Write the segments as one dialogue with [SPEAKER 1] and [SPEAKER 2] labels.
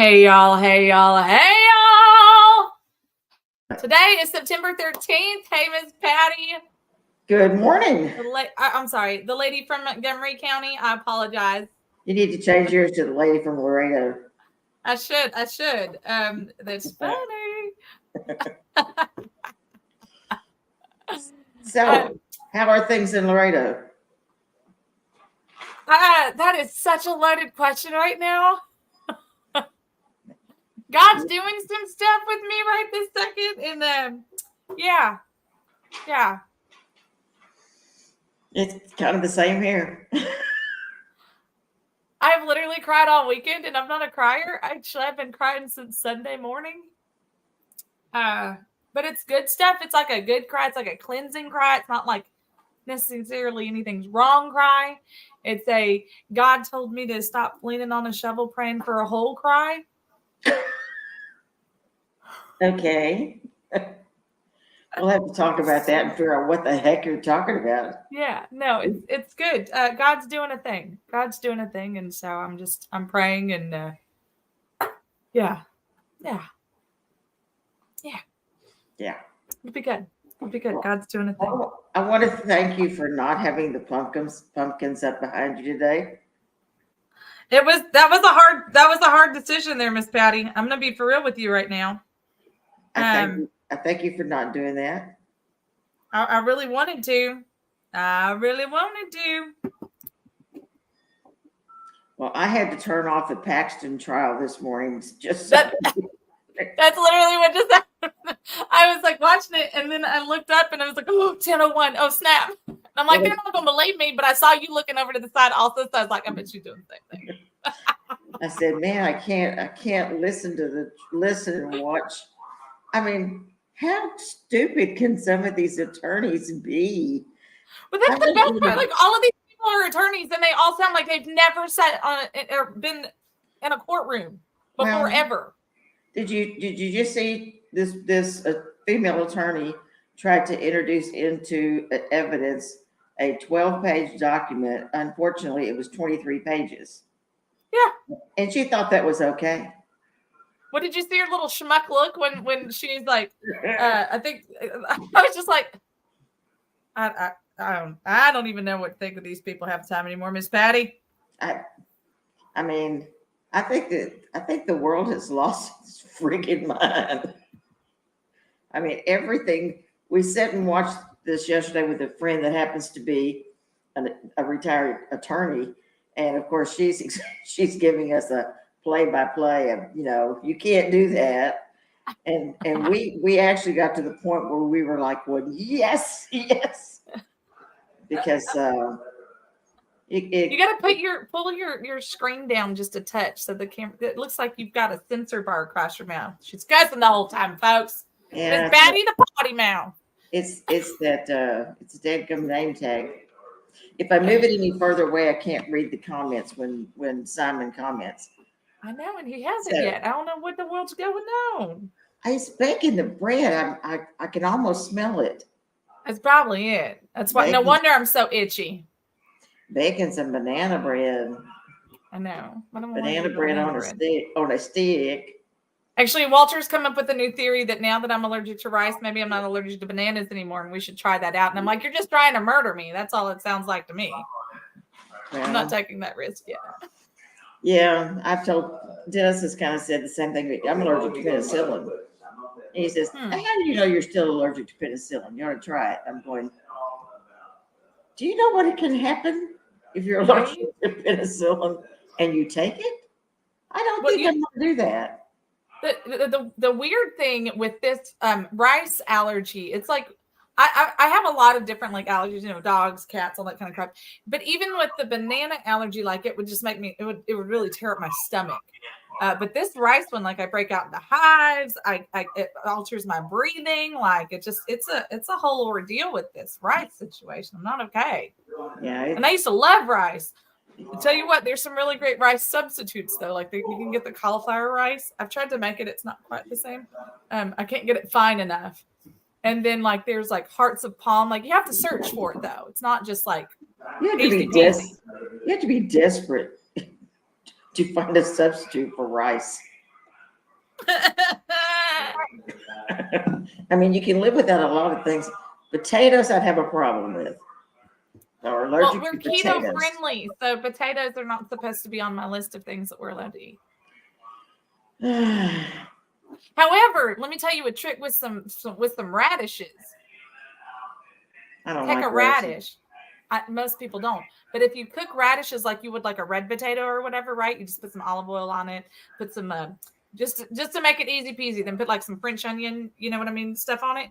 [SPEAKER 1] Hey y'all, hey y'all, hey y'all! Today is September 13th. Hey, Miss Patty.
[SPEAKER 2] Good morning.
[SPEAKER 1] I'm sorry, the lady from Montgomery County. I apologize.
[SPEAKER 2] You need to change yours to the lady from Laredo.
[SPEAKER 1] I should. That's funny.
[SPEAKER 2] So, how are things in Laredo?
[SPEAKER 1] That is such a loaded question right now. God's doing some stuff with me right this second, and yeah.
[SPEAKER 2] It's kind of the same here.
[SPEAKER 1] I've literally cried all weekend, and I'm not a crier. Actually, I've been crying since Sunday morning. But it's good stuff. It's like a good cry. It's like a cleansing cry. It's not like necessarily anything's wrong cry. It's a God told me to stop leaning on a shovel praying for a hole cry.
[SPEAKER 2] Okay. We'll have to talk about that and figure out what the heck you're talking about.
[SPEAKER 1] Yeah, no, it's good. God's doing a thing. And so I'm praying and yeah. It'll be good. God's doing a thing.
[SPEAKER 2] I want to thank you for not having the pumpkins up behind you today.
[SPEAKER 1] That was a hard decision there, Miss Patty. I'm gonna be for real with you right now.
[SPEAKER 2] I thank you for not doing that.
[SPEAKER 1] I really wanted to.
[SPEAKER 2] Well, I had to turn off the Paxton trial this morning.
[SPEAKER 1] That's literally what just happened. I was like watching it, and then I looked up, and I was like, "Oh, 10:01. Oh, snap!" And I'm like, "They're not gonna believe me," but I saw you looking over to the side also, so I was like, "I bet she's doing the same thing."
[SPEAKER 2] I said, "Man, I can't listen and watch." I mean, how stupid can some of these attorneys be?
[SPEAKER 1] But that's the best part. Like, all of these people are attorneys, and they all sound like they've never sat on or been in a courtroom before ever.
[SPEAKER 2] Did you just see this female attorney tried to introduce into evidence a 12-page document? Unfortunately, it was 23 pages.
[SPEAKER 1] Yeah.
[SPEAKER 2] And she thought that was okay.
[SPEAKER 1] What did you see her little schmuck look when she's like, I think I was just like, I don't even know what to think of these people half the time anymore, Miss Patty.
[SPEAKER 2] I mean, I think the world has lost its freaking mind. I mean, everything. We sat and watched this yesterday with a friend that happens to be a retired attorney, and of course she's giving us a play-by-play of, you can't do that, and we actually got to the point where we were like, well, yes, because you
[SPEAKER 1] got to pull your screen down just a touch so the camera. It looks like you've got a censor bar across your mouth. She's cussing the whole time, folks.
[SPEAKER 2] Yeah,
[SPEAKER 1] Miss Patty the potty mouth.
[SPEAKER 2] It's that it's a dadgum name tag. If I move it any further away, I can't read the comments when Simon comments.
[SPEAKER 1] I know, and he hasn't yet. I don't know what the world's going on.
[SPEAKER 2] He's baking the bread. I can almost smell it.
[SPEAKER 1] That's probably it. That's why. No wonder I'm so itchy.
[SPEAKER 2] Baking some banana bread.
[SPEAKER 1] I know.
[SPEAKER 2] Banana bread on a stick.
[SPEAKER 1] Actually, Walter's come up with a new theory that now that I'm allergic to rice, maybe I'm not allergic to bananas anymore, and we should try that out. And I'm like, you're just trying to murder me. That's all it sounds like to me. Well, I'm not taking that risk yet.
[SPEAKER 2] Yeah, I've told Dennis has kind of said the same thing. I'm allergic to penicillin. And he says, how do you know you're still allergic to penicillin? You ought to try it. I'm going, do you know what can happen if you're allergic to penicillin and you take it? I don't think I'm going to do that.
[SPEAKER 1] The weird thing with this rice allergy, it's like I have a lot of different like allergies, dogs, cats, all that kind of crap. But even with the banana allergy, like it would just make me, it would really tear up my stomach. But this rice one, like I break out into hives, it alters my breathing. Like it's a whole ordeal with this rice situation. I'm not okay.
[SPEAKER 2] Yeah.
[SPEAKER 1] And I used to love rice. I tell you what, there's some really great rice substitutes though. Like you can get the cauliflower rice. I've tried to make it. It's not quite the same. I can't get it fine enough. And then like there's like hearts of palm. Like you have to search for it though. It's not just like
[SPEAKER 2] you have to be desperate to find a substitute for rice. I mean, you can live without a lot of things. Potatoes, I'd have a problem with. Or
[SPEAKER 1] Well,
[SPEAKER 2] allergic
[SPEAKER 1] we're
[SPEAKER 2] to
[SPEAKER 1] keto
[SPEAKER 2] potatoes.
[SPEAKER 1] friendly, so potatoes are not supposed to be on my list of things that we're allowed to eat. However, let me tell you a trick with some radishes.
[SPEAKER 2] I don't
[SPEAKER 1] Take
[SPEAKER 2] like
[SPEAKER 1] a
[SPEAKER 2] radishes.
[SPEAKER 1] radish. Most people don't, but if you cook radishes like you would like a red potato or whatever, right? You just put some olive oil on it, put some just to make it easy peasy. Then put like some French onion, you know what I mean, stuff on it.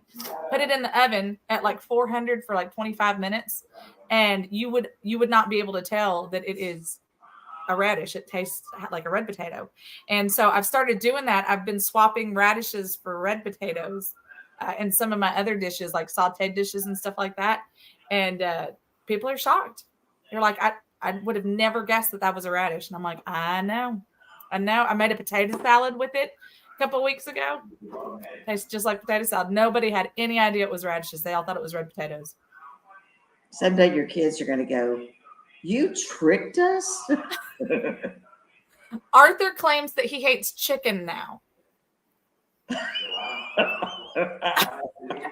[SPEAKER 1] Put it in the oven at like 400 for like 25 minutes, and you would not be able to tell that it is a radish. It tastes like a red potato. And so I've started doing that. I've been swapping radishes for red potatoes in some of my other dishes, like sauteed dishes and stuff like that. And people are shocked. They're like, I would have never guessed that was a radish. And I'm like, I know. I made a potato salad with it a couple of weeks ago. Tastes just like potato salad. Nobody had any idea it was radishes. They all thought it was red potatoes.
[SPEAKER 2] Someday your kids are going to go, you tricked us?
[SPEAKER 1] Arthur claims that he hates chicken now.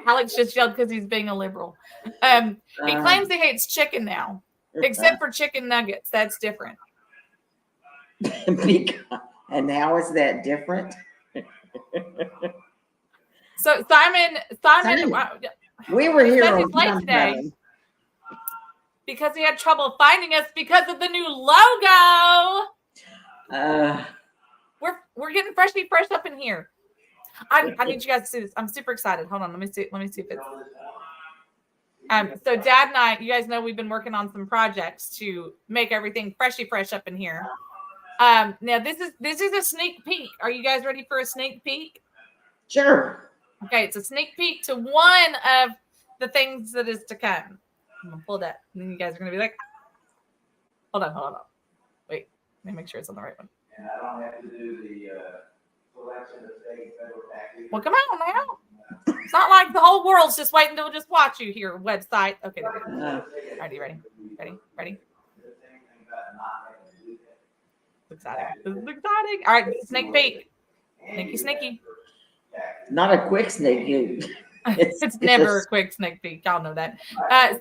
[SPEAKER 1] Alex just yelled because he's being a liberal. He claims he hates chicken now, except for chicken nuggets. That's different.
[SPEAKER 2] And how is that different?
[SPEAKER 1] So Simon,
[SPEAKER 2] we were here
[SPEAKER 1] on late today because he had trouble finding us because of the new logo. We're getting fresh up in here. I need you guys to see this. I'm super excited. Hold on, let me see if it's. So Dad and I, you guys know we've been working on some projects to make everything fresh up in here. Now this is a sneak peek. Are you guys ready for a sneak peek?
[SPEAKER 2] Sure.
[SPEAKER 1] Okay, it's a sneak peek to one of the things that is to come. I'm gonna pull that, and then you guys are gonna be like, hold on. Wait, let me make sure it's on the right one.
[SPEAKER 3] And I don't have to do the selection of state and federal taxes.
[SPEAKER 1] Well, come on now. It's not like the whole world's just waiting to just watch you here. Website. Okay. Ready. This is exciting. All right, sneak peek. Sneaky.
[SPEAKER 2] Not a quick sneak peek.
[SPEAKER 1] It's never a quick sneak peek. Y'all know that.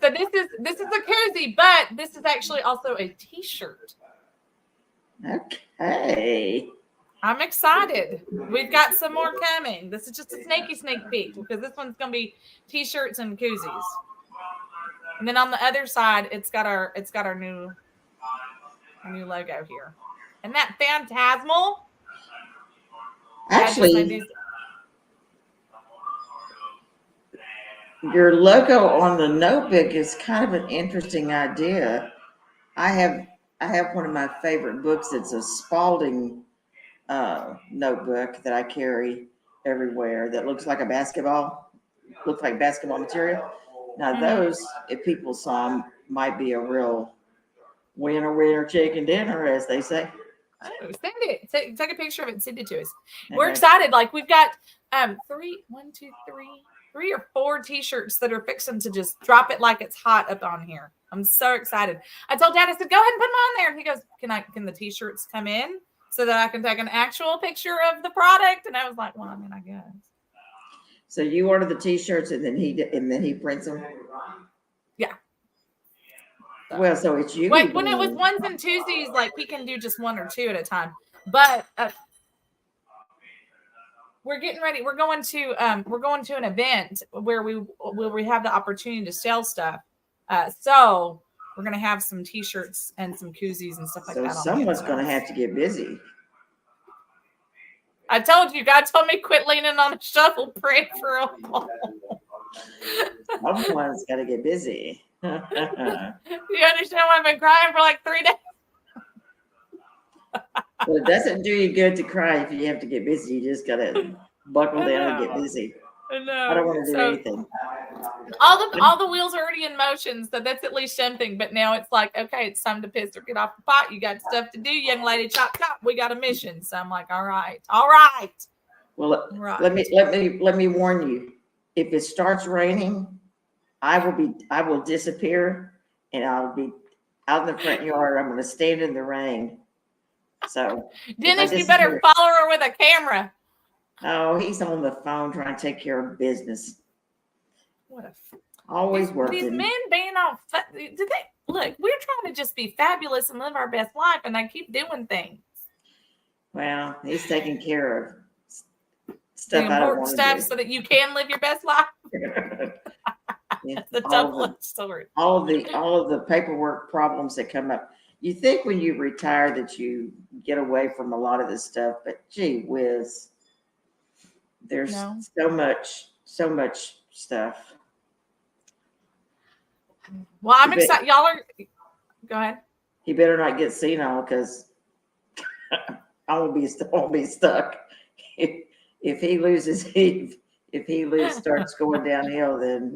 [SPEAKER 1] So this is a koozie, but this is actually also a T-shirt.
[SPEAKER 2] Okay.
[SPEAKER 1] I'm excited. We've got some more coming. This is just a sneak peek because this one's gonna be T-shirts and koozies. And then on the other side, it's got our new logo here. Isn't that phantasmal?
[SPEAKER 2] Actually, your logo on the notebook is kind of an interesting idea. I have one of my favorite books. It's a Spalding notebook that I carry everywhere that looks like basketball material. Now those, if people saw them, might be a real winner chicken dinner, as they say.
[SPEAKER 1] Oh, send it. Take a picture of it and send it to us. Okay. We're excited. Like we've got 3 or 4 T-shirts that are fixing to just drop it like it's hot up on here. I'm so excited. I told Dad, I said, go ahead and put them on there. And he goes, can the T-shirts come in so that I can take an actual picture of the product? And I was like, well, I mean, I guess. So
[SPEAKER 2] you order the T-shirts and then he prints them?
[SPEAKER 1] Yeah.
[SPEAKER 2] Well, so it's you.
[SPEAKER 1] Like when it was ones and twosies, like he can do just 1 or 2 at a time. But we're getting ready. We're going to an event where we have the opportunity to sell stuff. So we're gonna have some T-shirts and some koozies and stuff like that.
[SPEAKER 2] So someone's gonna have to get busy.
[SPEAKER 1] I told you, God told me quit leaning on the shovel, pray for a while.
[SPEAKER 2] Someone's got to get busy.
[SPEAKER 1] You understand why I've been crying for like 3 days?
[SPEAKER 2] Well, it doesn't do you good to cry if you have to get busy. You just got to buckle down and get busy.
[SPEAKER 1] I
[SPEAKER 2] don't want to do anything.
[SPEAKER 1] All the wheels are already in motion, so that's at least something. But now it's like, okay, it's time to piss or get off the pot. You got stuff to do, young lady. Chop. We got a mission. So I'm like, all right.
[SPEAKER 2] Well, let me warn you. If it starts raining, I will disappear, and I'll be out in the front yard. I'm going to stand in the rain. So,
[SPEAKER 1] Dennis, you better follow her with a camera.
[SPEAKER 2] Oh, he's on the phone trying to take care of business.
[SPEAKER 1] What a
[SPEAKER 2] Always
[SPEAKER 1] these
[SPEAKER 2] working.
[SPEAKER 1] men being all did they look? We're trying to just be fabulous and live our best life, and they keep doing things.
[SPEAKER 2] Well, he's taking care of
[SPEAKER 1] The
[SPEAKER 2] stuff I don't
[SPEAKER 1] important
[SPEAKER 2] want
[SPEAKER 1] stuff
[SPEAKER 2] to
[SPEAKER 1] so that you can live your best life.
[SPEAKER 2] do. Yeah,
[SPEAKER 1] It's a
[SPEAKER 2] all
[SPEAKER 1] double-edged sword.
[SPEAKER 2] of the paperwork problems that come up. You think when you retire that you get away from a lot of this stuff, but gee whiz, there's
[SPEAKER 1] No.
[SPEAKER 2] so much stuff.
[SPEAKER 1] Well, I'm excited. Y'all are go ahead.
[SPEAKER 2] He better not get senile because I won't be stuck. If he loses, if he starts going downhill, then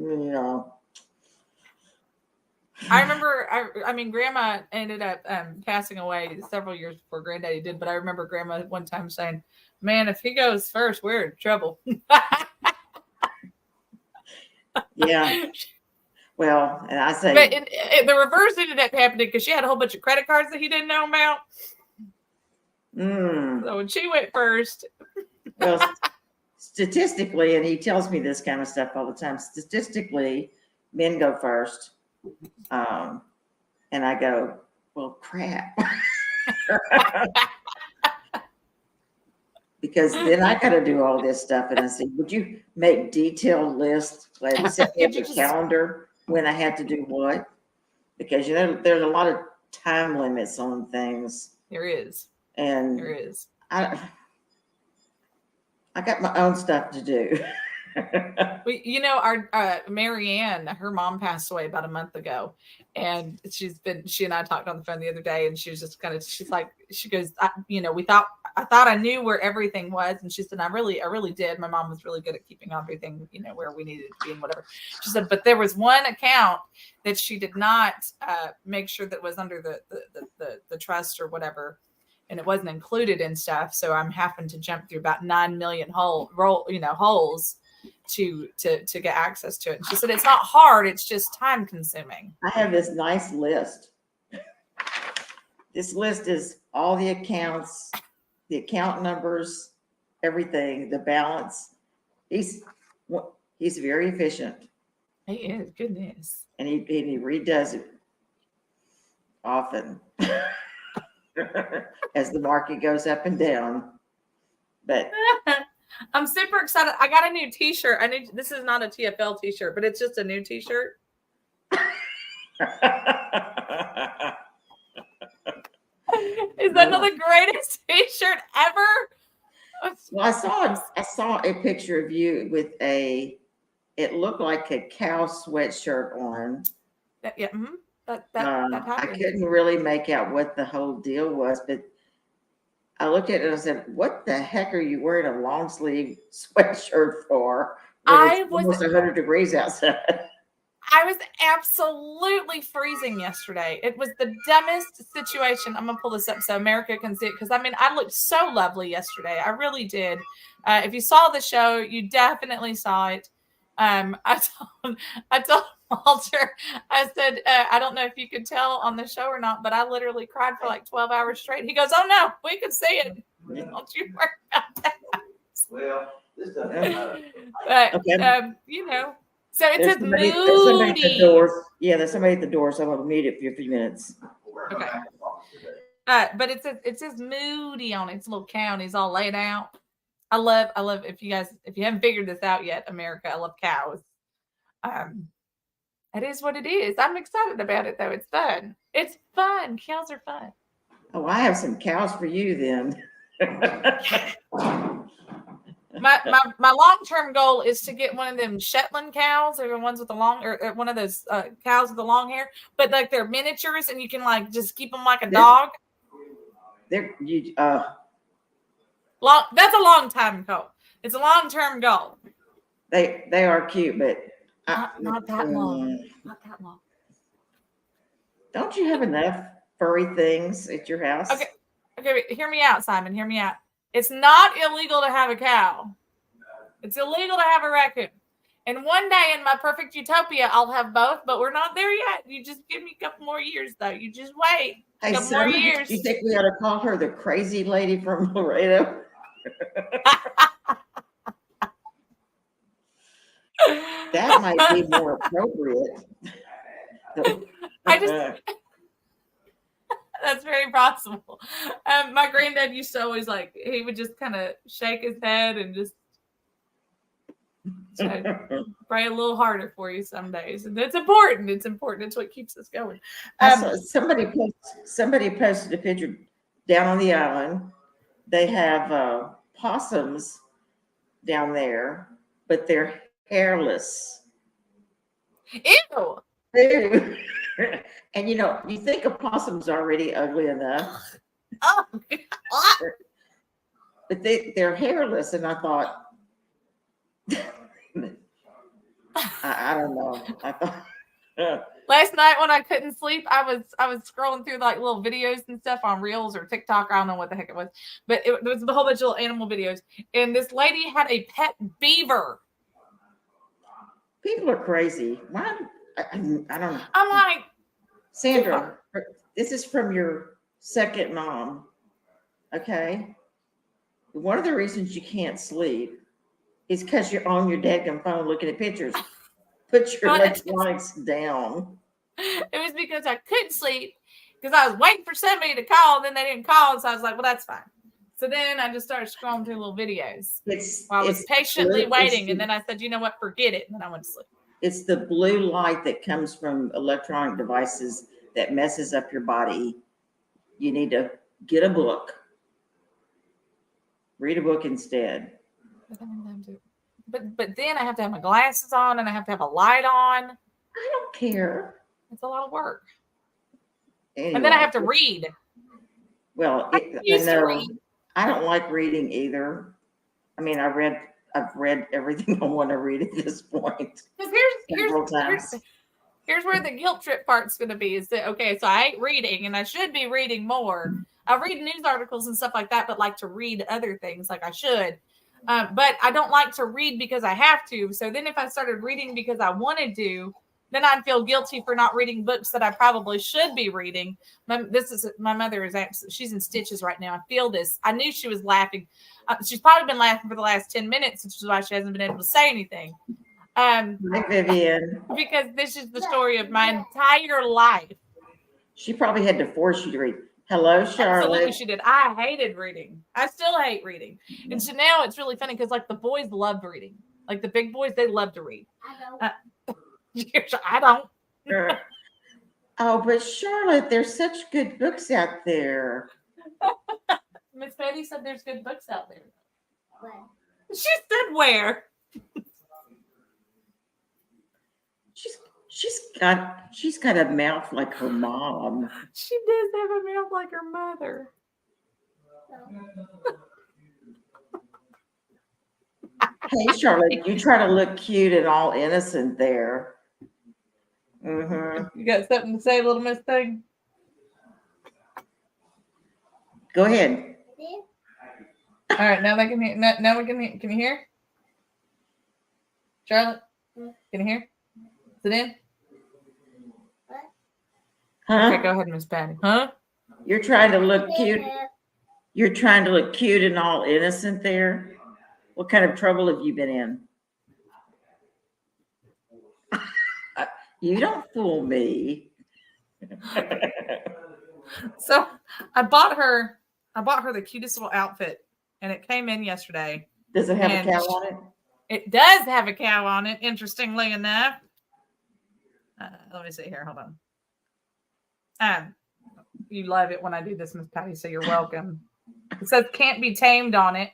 [SPEAKER 1] I remember, I mean, Grandma ended up passing away several years before Granddaddy did, but I remember Grandma one time saying, "Man, if he goes first, we're in trouble."
[SPEAKER 2] Yeah. Well, and I say,
[SPEAKER 1] But the reverse ended up happening because she had a whole bunch of credit cards that he didn't know about. So when she went first,
[SPEAKER 2] well, statistically, and he tells me this kind of stuff all the time. Statistically, men go first, and I go, well, crap. Because then I got to do all this stuff. And I said, would you make detailed lists and set me up a calendar when I had to do what? Because, there's a lot of time limits on things.
[SPEAKER 1] There is.
[SPEAKER 2] And
[SPEAKER 1] there is.
[SPEAKER 2] I got my own stuff to do.
[SPEAKER 1] Our Marianne, her mom passed away about a month ago, and she and I talked on the phone the other day, and she was just she goes, I thought I knew where everything was, and she said, I really did. My mom was really good at keeping everything, where we needed it to be and whatever. She said, but there was one account that she did not make sure that was under the trust or whatever. And it wasn't included in stuff. So I'm having to jump through about 9 million holes to get access to it. And she said, it's not hard. It's just time consuming.
[SPEAKER 2] I have this nice list. This list is all the accounts, the account numbers, everything, the balance. He's very efficient.
[SPEAKER 1] He is. Goodness.
[SPEAKER 2] And he redoes it often. As the market goes up and down. But
[SPEAKER 1] I'm super excited. I got a new t-shirt. This is not a TFL t-shirt, but it's just a new t-shirt. Is that not the greatest t-shirt ever?
[SPEAKER 2] Well, I saw a picture of you with it looked like a cow sweatshirt on.
[SPEAKER 1] Yeah. Mm-hmm. That
[SPEAKER 2] I couldn't really make out what the whole deal was, but I looked at it and I said, what the heck are you wearing a long sleeve sweatshirt for? It's almost 100 degrees outside.
[SPEAKER 1] I was absolutely freezing yesterday. It was the dumbest situation. I'm going to pull this up so America can see it. Because, I looked so lovely yesterday. I really did. If you saw the show, you definitely saw it. I told Walter, I said, I don't know if you could tell on the show or not, but I literally cried for like 12 hours straight. He goes, oh no, we can see it. Don't you worry about that.
[SPEAKER 3] Well, this doesn't matter.
[SPEAKER 1] But,
[SPEAKER 2] okay.
[SPEAKER 1] So it says
[SPEAKER 2] somebody at the door. Yeah, there's somebody at the door, so I'm going to mute it for a few minutes.
[SPEAKER 1] Okay. But it says Moody on it. It's a little cow and he's all laid out. I love if you haven't figured this out yet, America, I love cows. It is what it is. I'm excited about it though. It's fun. It's fun. Cows are fun.
[SPEAKER 2] Oh, I have some cows for you then.
[SPEAKER 1] My long-term goal is to get one of them Shetland cows, or the ones with the long, or one of those cows with the long hair, but like they're miniatures and you can like just keep them like a dog.
[SPEAKER 2] That's
[SPEAKER 1] a long time goal. It's a long-term goal.
[SPEAKER 2] They are cute, but
[SPEAKER 1] not that long. Not that long.
[SPEAKER 2] Don't you have enough furry things at your house?
[SPEAKER 1] Okay, hear me out, Simon. Hear me out. It's not illegal to have a cow. It's illegal to have a raccoon. And one day in my perfect utopia, I'll have both, but we're not there yet. You just give me a couple more years, though. You just wait.
[SPEAKER 2] Hey,
[SPEAKER 1] couple more years.
[SPEAKER 2] You think we ought to call her the crazy lady from Laredo? That might be more appropriate.
[SPEAKER 1] I just that's very possible. My granddad used to always he would just kind of shake his head and just pray a little harder for you some days. And it's important. It's important. It's what keeps us going.
[SPEAKER 2] Somebody posted a picture down on the island. They have possums down there, but they're hairless.
[SPEAKER 1] Ew.
[SPEAKER 2] Ew. And you think a possum's already ugly enough.
[SPEAKER 1] Oh,
[SPEAKER 2] but they're hairless, and I thought, I don't know. I thought
[SPEAKER 1] last night when I couldn't sleep, I was scrolling through little videos and stuff on Reels or TikTok. I don't know what the heck it was, but it was a whole bunch of little animal videos. And this lady had a pet beaver.
[SPEAKER 2] People are crazy. Why? I don't know.
[SPEAKER 1] I'm like,
[SPEAKER 2] Sandra, this is from your second mom. Okay. One of the reasons you can't sleep is because you're on your dadgum phone looking at pictures. Put your electronics down.
[SPEAKER 1] It was because I couldn't sleep because I was waiting for somebody to call, and then they didn't call, so I was like, well, that's fine. So then I just started scrolling through little videos while I was patiently waiting, and then I said, you know what, forget it, and then I went to sleep.
[SPEAKER 2] It's the blue light that comes from electronic devices that messes up your body. You need to get a book. Read a book instead.
[SPEAKER 1] But then I have to have my glasses on and I have to have a light on.
[SPEAKER 2] I don't care.
[SPEAKER 1] It's a lot of work.
[SPEAKER 2] Anyway,
[SPEAKER 1] and then I have to read.
[SPEAKER 2] Well, I don't like reading either. I mean, I've read everything I want to read at this point.
[SPEAKER 1] Here's where the guilt trip part's going to be. Is that okay? So I hate reading, and I should be reading more. I read news articles and stuff like that, but like to read other things like I should. But I don't like to read because I have to. So then if I started reading because I wanted to, then I'd feel guilty for not reading books that I probably should be reading. My mother is she's in stitches right now. I feel this. I knew she was laughing. She's probably been laughing for the last 10 minutes, which is why she hasn't been able to say anything.
[SPEAKER 2] Hi, Vivian.
[SPEAKER 1] Because this is the story of my entire life.
[SPEAKER 2] She probably had to force you to read. Hello, Charlotte.
[SPEAKER 1] Absolutely, she did. I hated reading. I still hate reading. And so now it's really funny because the boys love reading. Like the big boys, they love to read. I don't.
[SPEAKER 2] Oh, but Charlotte, there's such good books out there.
[SPEAKER 1] Miss Betty said there's good books out there. Where? She said where?
[SPEAKER 2] She's got a mouth like her mom.
[SPEAKER 1] She does have a mouth like her mother.
[SPEAKER 2] Hey, Charlotte, you try to look cute and all innocent there. Mm-hmm.
[SPEAKER 1] You got something to say, little Miss Thing?
[SPEAKER 2] Go ahead.
[SPEAKER 1] All right, now they can hear. Now we can hear. Can you hear? Charlotte, can you hear? Is it in?
[SPEAKER 2] Huh?
[SPEAKER 1] Okay, go ahead, Miss Patty. Huh?
[SPEAKER 2] You're trying to look cute. You're trying to look cute and all innocent there. What kind of trouble have you been in? You don't fool me.
[SPEAKER 1] So I bought her the cutest little outfit, and it came in yesterday.
[SPEAKER 2] Does it have a cow on it?
[SPEAKER 1] It does have a cow on it, interestingly enough. Let me see here. Hold on. You love it when I do this, Miss Patty, so you're welcome. It says "can't be tamed" on it.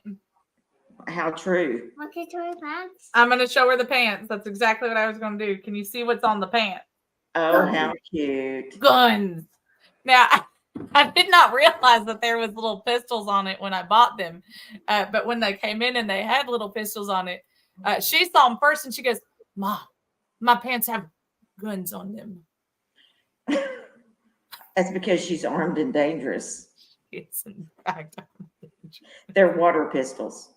[SPEAKER 2] How true.
[SPEAKER 4] Okay, to her pants.
[SPEAKER 1] I'm going to show her the pants. That's exactly what I was going to do. Can you see what's on the pants?
[SPEAKER 2] Oh, how cute.
[SPEAKER 1] Guns. Now, I did not realize that there was little pistols on it when I bought them. But when they came in and they had little pistols on it, she saw them first and she goes, "Mom, my pants have guns on them."
[SPEAKER 2] That's because she's armed and dangerous.
[SPEAKER 1] It's in fact.
[SPEAKER 2] They're water pistols.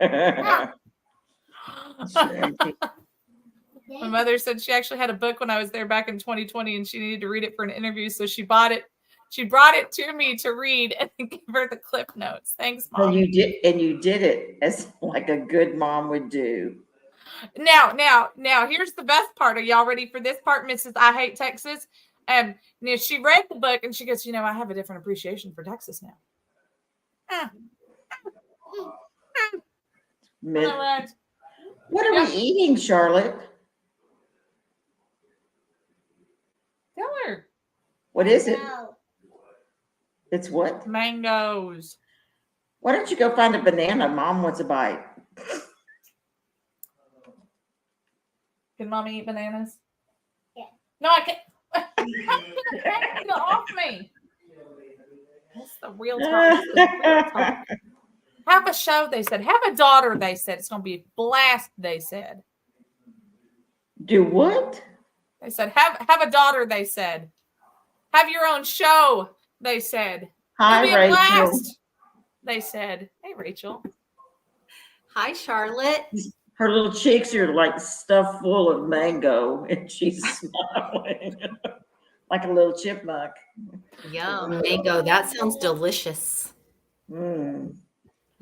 [SPEAKER 1] My mother said she actually had a book when I was there back in 2020 and she needed to read it for an interview. So she bought it. She brought it to me to read and give her the clip notes. Thanks, Mom.
[SPEAKER 2] And you did it as like a good mom would do.
[SPEAKER 1] Now, here's the best part. Are y'all ready for this part, Mrs. I Hate Texas? She read the book and she goes, I have a different appreciation for Texas now.
[SPEAKER 2] Mid-
[SPEAKER 1] All right.
[SPEAKER 2] What are we eating, Charlotte?
[SPEAKER 1] Tell her.
[SPEAKER 2] What is it? It's what?
[SPEAKER 1] Mangoes.
[SPEAKER 2] Why don't you go find a banana? Mom wants a bite.
[SPEAKER 1] Can mommy eat bananas? Yeah. No, I can't. Get off me. That's the real talk. This is real talk. Have a show, they said. Have a daughter, they said. It's going to be a blast, they said.
[SPEAKER 2] Do what?
[SPEAKER 1] They said, have a daughter, they said. Have your own show, they said.
[SPEAKER 2] Hi,
[SPEAKER 1] It'll be a
[SPEAKER 2] Rachel.
[SPEAKER 1] blast, they said. Hey, Rachel.
[SPEAKER 4] Hi, Charlotte.
[SPEAKER 2] Her little cheeks are like stuffed full of mango, and she's smiling like a little chipmunk.
[SPEAKER 4] Yum, mango. That sounds delicious.
[SPEAKER 2] Mm.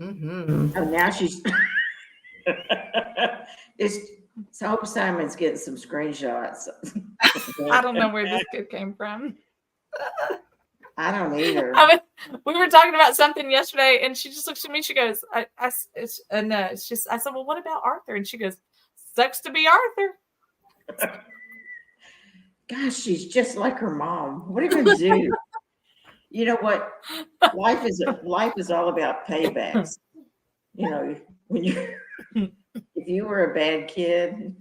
[SPEAKER 4] Mm-hmm.
[SPEAKER 2] Oh, now she's. So I hope Simon's getting some screenshots.
[SPEAKER 1] I don't know where this kid came from.
[SPEAKER 2] I don't either.
[SPEAKER 1] We were talking about something yesterday, and she just looks at me. She goes, I said, well, what about Arthur? And she goes, sucks to be Arthur.
[SPEAKER 2] Gosh, she's just like her mom. What are you gonna do? You know what? Life is all about paybacks. When if you were a bad kid,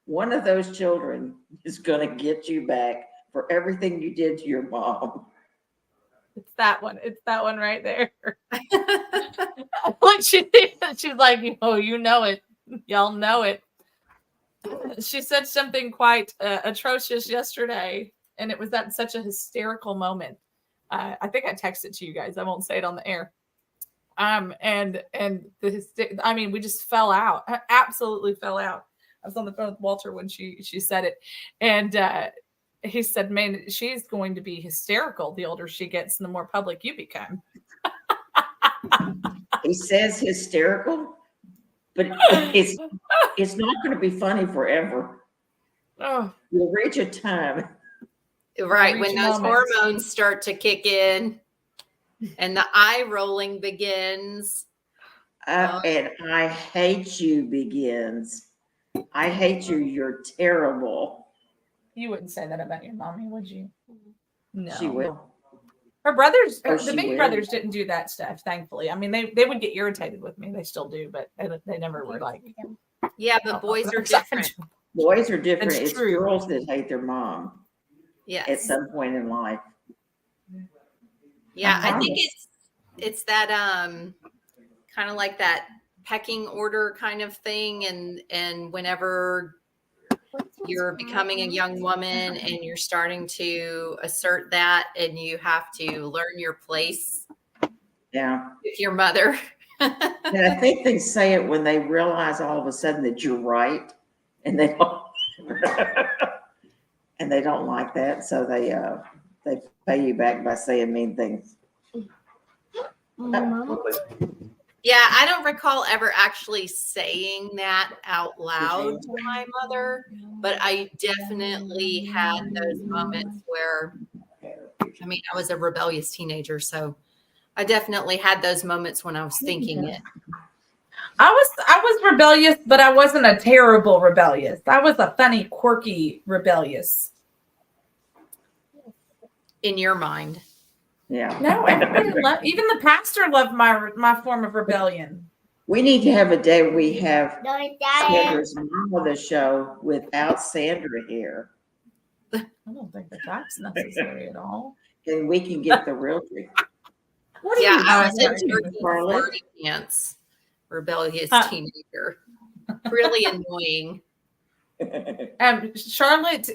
[SPEAKER 2] one of those children is gonna get you back for everything you did to your mom.
[SPEAKER 1] It's that one. It's that one right there. What she did, she's like, you know it. Y'all know it. She said something quite atrocious yesterday, and it was at such a hysterical moment. I think I texted to you guys. I won't say it on the air. We just fell out. I absolutely fell out. I was on the phone with Walter when she said it, and he said, man, she's going to be hysterical the older she gets and the more public you become.
[SPEAKER 2] He says hysterical, but it's not going to be funny forever.
[SPEAKER 1] Oh,
[SPEAKER 2] You'll reach a time.
[SPEAKER 4] Right, when those hormones start to kick in and the eye rolling begins.
[SPEAKER 2] And I hate you begins. I hate you. You're terrible.
[SPEAKER 1] you wouldn't say that about your mommy, would you? No.
[SPEAKER 2] She will.
[SPEAKER 1] Her brothers,
[SPEAKER 2] Oh,
[SPEAKER 1] the
[SPEAKER 2] she
[SPEAKER 1] big
[SPEAKER 2] will.
[SPEAKER 1] brothers didn't do that stuff, thankfully. I mean, they would get irritated with me. They still do, but they never were like.
[SPEAKER 4] Yeah, but boys are different.
[SPEAKER 2] Boys are different.
[SPEAKER 1] It's
[SPEAKER 2] It's
[SPEAKER 1] true.
[SPEAKER 2] girls that hate their mom
[SPEAKER 4] Yes.
[SPEAKER 2] at some point in life.
[SPEAKER 4] Yeah, I think
[SPEAKER 2] promise.
[SPEAKER 4] it's that kind of like that pecking order kind of thing, and whenever you're becoming a young woman and you're starting to assert that, and you have to learn your place
[SPEAKER 2] Yeah.
[SPEAKER 4] with your mother.
[SPEAKER 2] And I think they say it when they realize all of a sudden that you're right, and they don't, and they don't like that, so they pay you back by saying mean things.
[SPEAKER 4] Yeah, I don't recall ever actually saying that out loud to my mother, but I definitely had those moments where, I was a rebellious teenager, so I definitely had those moments when I was thinking it.
[SPEAKER 1] I was rebellious, but I wasn't a terrible rebellious. I was a funny, quirky rebellious.
[SPEAKER 4] In your mind.
[SPEAKER 2] Yeah.
[SPEAKER 1] No, everybody loved, even the pastor loved my form of rebellion.
[SPEAKER 2] We need to have a day where we have Sandra's mom on the show without Sandra here,
[SPEAKER 1] I don't think that's necessary at all.
[SPEAKER 2] and we can get the real truth. What are
[SPEAKER 4] Yeah,
[SPEAKER 2] you
[SPEAKER 4] I was
[SPEAKER 2] doing,
[SPEAKER 4] in turkey
[SPEAKER 2] Carla?
[SPEAKER 4] flirty pants, rebellious teenager. Really annoying.
[SPEAKER 1] Charlotte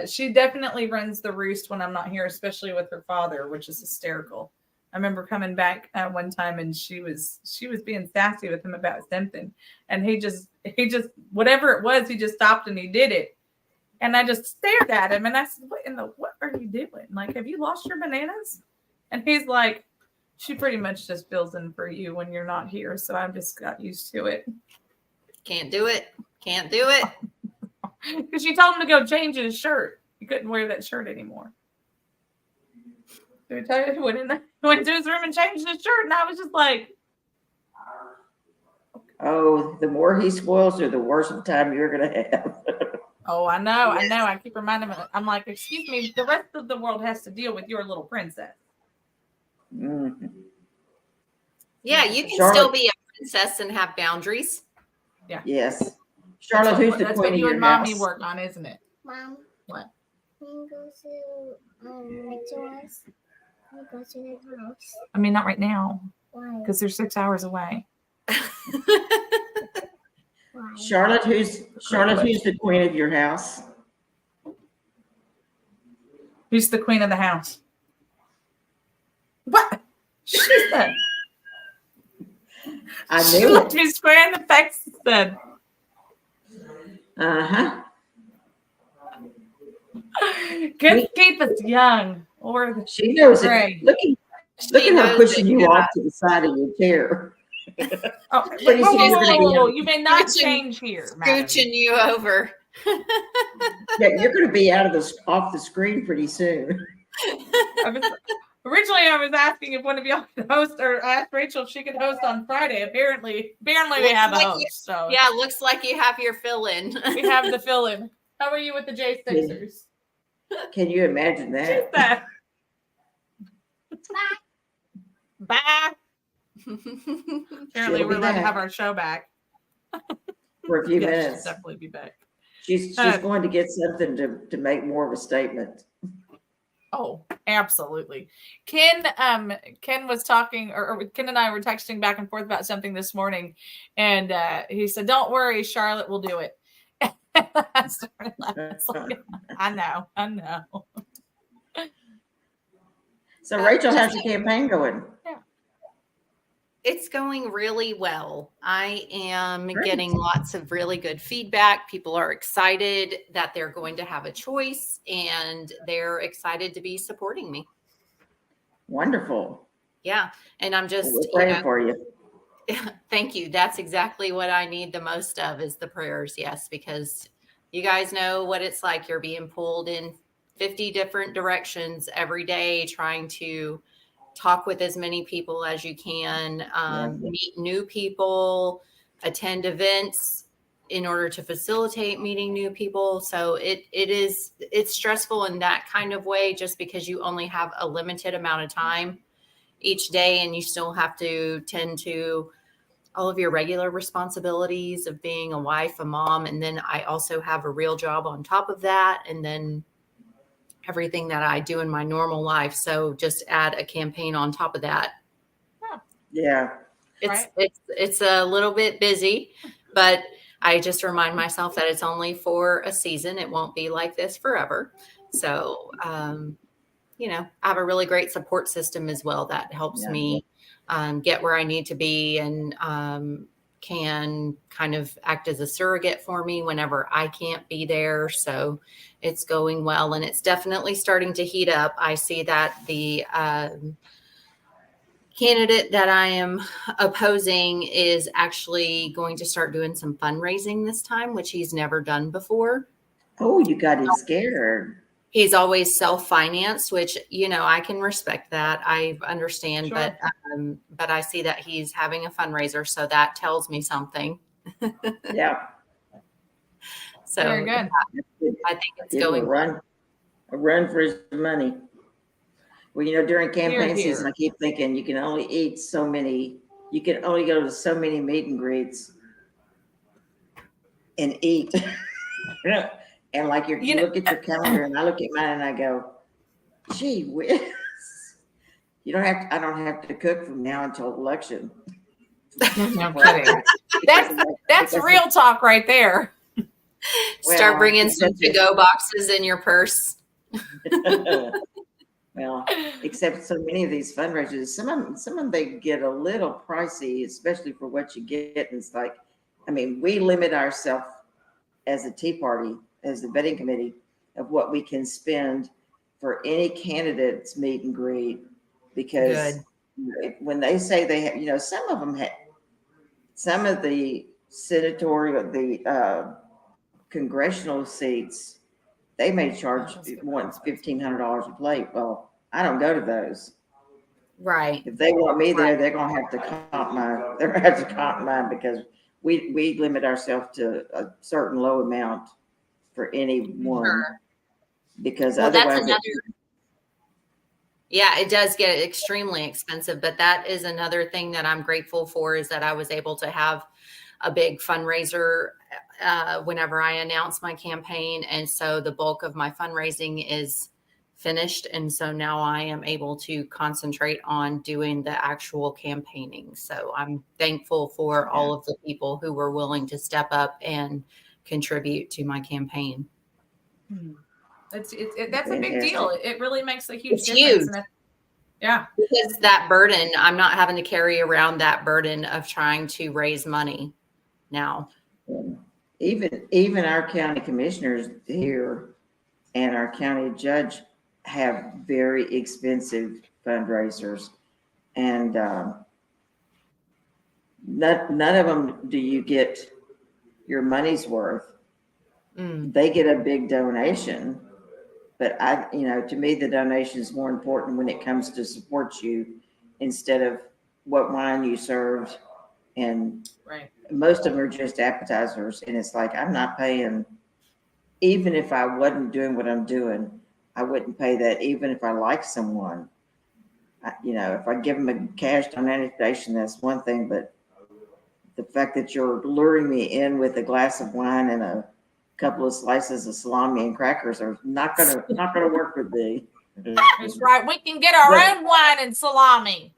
[SPEAKER 1] she definitely runs the roost when I'm not here, especially with her father, which is hysterical. I remember coming back one time and she was being sassy with him about something, and he just whatever it was, he just stopped and he did it, and I just stared at him and I said, what are you doing? Like, have you lost your bananas? And he's like, she pretty much just fills in for you when you're not here, so I've just got used to it.
[SPEAKER 4] Can't do it. Can't do it.
[SPEAKER 1] Because she told him to go change his shirt. He couldn't wear that shirt anymore. Did I tell you? He went to his room and changed his shirt, and I was just like,
[SPEAKER 2] Oh, the more he spoils her, the worse of time you're going to have.
[SPEAKER 1] oh, I know. I keep reminding him. I'm like, excuse me, the rest of the world has to deal with your little princess.
[SPEAKER 2] Mhm.
[SPEAKER 4] Yeah, you can
[SPEAKER 2] Charlotte-
[SPEAKER 4] still be a princess and have boundaries.
[SPEAKER 2] Yes. Charlotte, who's the
[SPEAKER 1] That's
[SPEAKER 2] queen
[SPEAKER 1] what
[SPEAKER 2] of
[SPEAKER 1] you
[SPEAKER 2] your
[SPEAKER 1] and mommy
[SPEAKER 2] house?
[SPEAKER 1] work on, isn't it?
[SPEAKER 5] Mom.
[SPEAKER 1] What?
[SPEAKER 5] Can you go to McDonald's? Can you go to McDonald's?
[SPEAKER 1] I mean, not right now,
[SPEAKER 5] Why?
[SPEAKER 1] because they're 6 hours away.
[SPEAKER 5] Why?
[SPEAKER 2] Charlotte, who's the queen of your house?
[SPEAKER 1] Who's the queen of the house? What? She said.
[SPEAKER 2] I
[SPEAKER 1] She
[SPEAKER 2] knew
[SPEAKER 1] looked
[SPEAKER 2] it.
[SPEAKER 1] me square in the face and said,
[SPEAKER 2] Uh-huh.
[SPEAKER 1] good keep us young. Or
[SPEAKER 2] She knows it.
[SPEAKER 1] Right.
[SPEAKER 2] Look
[SPEAKER 4] She
[SPEAKER 2] at her
[SPEAKER 4] knows
[SPEAKER 2] pushing
[SPEAKER 4] it,
[SPEAKER 2] you
[SPEAKER 4] yeah.
[SPEAKER 2] off to the side of your chair.
[SPEAKER 1] oh,
[SPEAKER 2] Pretty soon you're gonna be
[SPEAKER 1] whoa, you may not
[SPEAKER 4] Scooching-
[SPEAKER 1] change here, madam.
[SPEAKER 4] Scooching you over.
[SPEAKER 2] Yeah, you're going to be off the screen pretty soon.
[SPEAKER 1] Originally, I was asking if one of y'all could host, or asked Rachel if she could host on Friday. Apparently we have a
[SPEAKER 4] Looks like
[SPEAKER 1] host. So
[SPEAKER 4] Yeah, looks like you have your fill-in.
[SPEAKER 1] we have the fill-in. How are you with the J6ers?
[SPEAKER 2] Can you imagine
[SPEAKER 1] She's
[SPEAKER 2] that?
[SPEAKER 1] that. Bye. Apparently,
[SPEAKER 2] She'll be
[SPEAKER 1] we're allowed to
[SPEAKER 2] back.
[SPEAKER 1] have our show back.
[SPEAKER 2] For a few
[SPEAKER 1] Yeah, she'll
[SPEAKER 2] minutes.
[SPEAKER 1] definitely be back.
[SPEAKER 2] She's
[SPEAKER 1] Uh,
[SPEAKER 2] going to get something to make more of a statement.
[SPEAKER 1] Oh, absolutely. Ken was talking, or Ken and I were texting back and forth about something this morning, and he said, "Don't worry, Charlotte will do it." I started laughing. It's like, I know.
[SPEAKER 2] So Rachel, how's your campaign going?
[SPEAKER 4] It's going really well. I am
[SPEAKER 2] Great.
[SPEAKER 4] getting lots of really good feedback. People are excited that they're going to have a choice, and they're excited to be supporting me.
[SPEAKER 2] Wonderful.
[SPEAKER 4] Yeah. And I'm just,
[SPEAKER 2] We're praying for you.
[SPEAKER 4] thank you. That's exactly what I need the most of is the prayers. Yes, because you guys know what it's like. You're being pulled in 50 different directions every day, trying to talk with as many people as you can, meet new people, attend events in order to facilitate meeting new people. So it's stressful in that kind of way, just because you only have a limited amount of time each day, and you still have to tend to all of your regular responsibilities of being a wife, a mom. And then I also have a real job on top of that. And then everything that I do in my normal life. So just add a campaign on top of that.
[SPEAKER 2] Yeah.
[SPEAKER 4] It's a little bit busy, but I just remind myself that it's only for a season. It won't be like this forever. So, I have a really great support system as well that helps me get where I need to be, and can kind of act as a surrogate for me whenever I can't be there. So it's going well, and it's definitely starting to heat up. I see that the candidate that I am opposing is actually going to start doing some fundraising this time, which he's never done before.
[SPEAKER 2] Oh, you got him scared.
[SPEAKER 4] He's always self-financed, which, I can respect that. I understand,
[SPEAKER 1] Sure.
[SPEAKER 4] but I see that he's having a fundraiser. So that tells me something.
[SPEAKER 2] Yeah.
[SPEAKER 4] So
[SPEAKER 1] Very good.
[SPEAKER 4] I think it's
[SPEAKER 2] Give him
[SPEAKER 4] going
[SPEAKER 2] a run for his money. Well, during campaign
[SPEAKER 1] Hear,
[SPEAKER 2] season, I keep thinking you can only go to so many meet and greets and eat. And like you look at your calendar, and I look at mine and I go, gee whiz. I don't have to cook from now until election.
[SPEAKER 1] No kidding. That's real talk right there.
[SPEAKER 4] Start
[SPEAKER 2] Well,
[SPEAKER 4] bringing some to-go boxes in your purse.
[SPEAKER 2] Well, except so many of these fundraisers, some of them they get a little pricey, especially for what you get. And it's like, we limit ourselves as a Tea Party, as the vetting committee, of what we can spend for any candidate's meet and greet, because when they say they have, some of the senatorial, the congressional seats, they may charge once $1,500 a plate. Well, I don't go to those.
[SPEAKER 4] Right.
[SPEAKER 2] If they want me there, they're gonna have to comp mine. They're gonna have to comp mine because we limit ourselves to a certain low amount for any one.
[SPEAKER 4] Sure.
[SPEAKER 2] Because
[SPEAKER 4] Well, that's
[SPEAKER 2] otherwise,
[SPEAKER 4] yeah, it does get extremely expensive, but that is another thing that I'm grateful for is that I was able to have a big fundraiser whenever I announced my campaign. And so the bulk of my fundraising is finished. And so now I am able to concentrate on doing the actual campaigning. So I'm thankful for all of the people who were willing to step up and contribute to my campaign.
[SPEAKER 1] That's a big deal. It really makes a huge
[SPEAKER 4] It's
[SPEAKER 1] difference.
[SPEAKER 4] huge.
[SPEAKER 1] Yeah.
[SPEAKER 4] Because that burden, I'm not having to carry around that burden of trying to raise money now.
[SPEAKER 2] even our county commissioners here and our county judge have very expensive fundraisers, and none of them do you get your money's worth. They get a big donation, but to me, the donation is more important when it comes to support you instead of what wine you served. And
[SPEAKER 1] Right.
[SPEAKER 2] most of them are just appetizers. And it's like, I'm not paying, even if I wasn't doing what I'm doing, I wouldn't pay that. Even if I like someone, if I give them a cash donation, that's one thing. But the fact that you're luring me in with a glass of wine and a couple of slices of salami and crackers are not gonna work with me.
[SPEAKER 1] That's right. We can get our own wine and salami.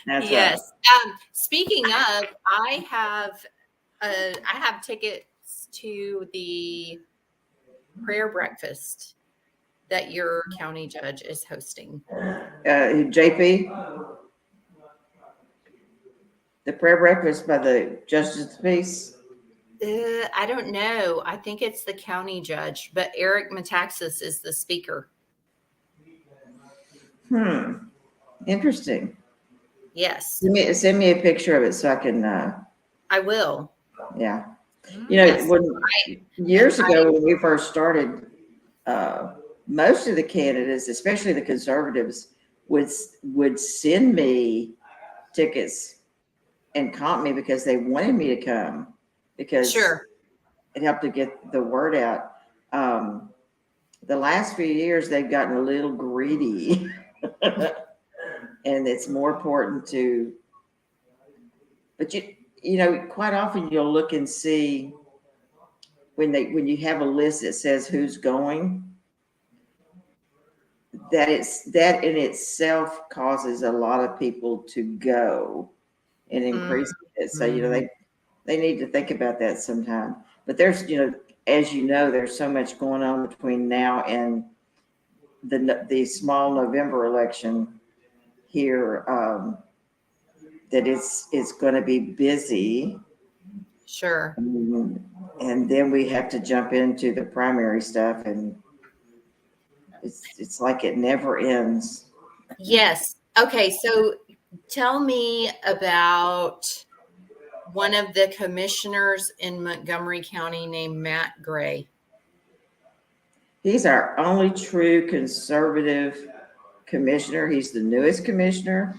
[SPEAKER 2] That's
[SPEAKER 4] yes.
[SPEAKER 2] right.
[SPEAKER 4] Speaking of, I have tickets to the prayer breakfast that your county judge is hosting.
[SPEAKER 2] JP, the prayer breakfast by the Justice Peace.
[SPEAKER 4] I don't know. I think it's the county judge, but Eric Metaxas is the speaker.
[SPEAKER 2] Interesting.
[SPEAKER 4] Yes.
[SPEAKER 2] Send me a picture of it so I can.
[SPEAKER 4] I will.
[SPEAKER 2] Yeah.
[SPEAKER 4] Yes.
[SPEAKER 2] Years ago when we first started, most of the candidates, especially the conservatives, would send me tickets and comp me because they wanted me to come, because it helped to get the word out. The last few years, they've gotten a little greedy. And it's more important to, but quite often you'll look and see when you have a list that says who's going, that in itself causes a lot of people to go and increase it. So, they need to think about that sometime. But there's, as there's so much going on between now and the small November election here, that it's going to be busy.
[SPEAKER 4] Sure.
[SPEAKER 2] And then we have to jump into the primary stuff, and it's like it never ends.
[SPEAKER 4] Yes. Okay. So tell me about one of the commissioners in Montgomery County named Matt Gray.
[SPEAKER 2] He's our only true conservative commissioner. He's the newest commissioner.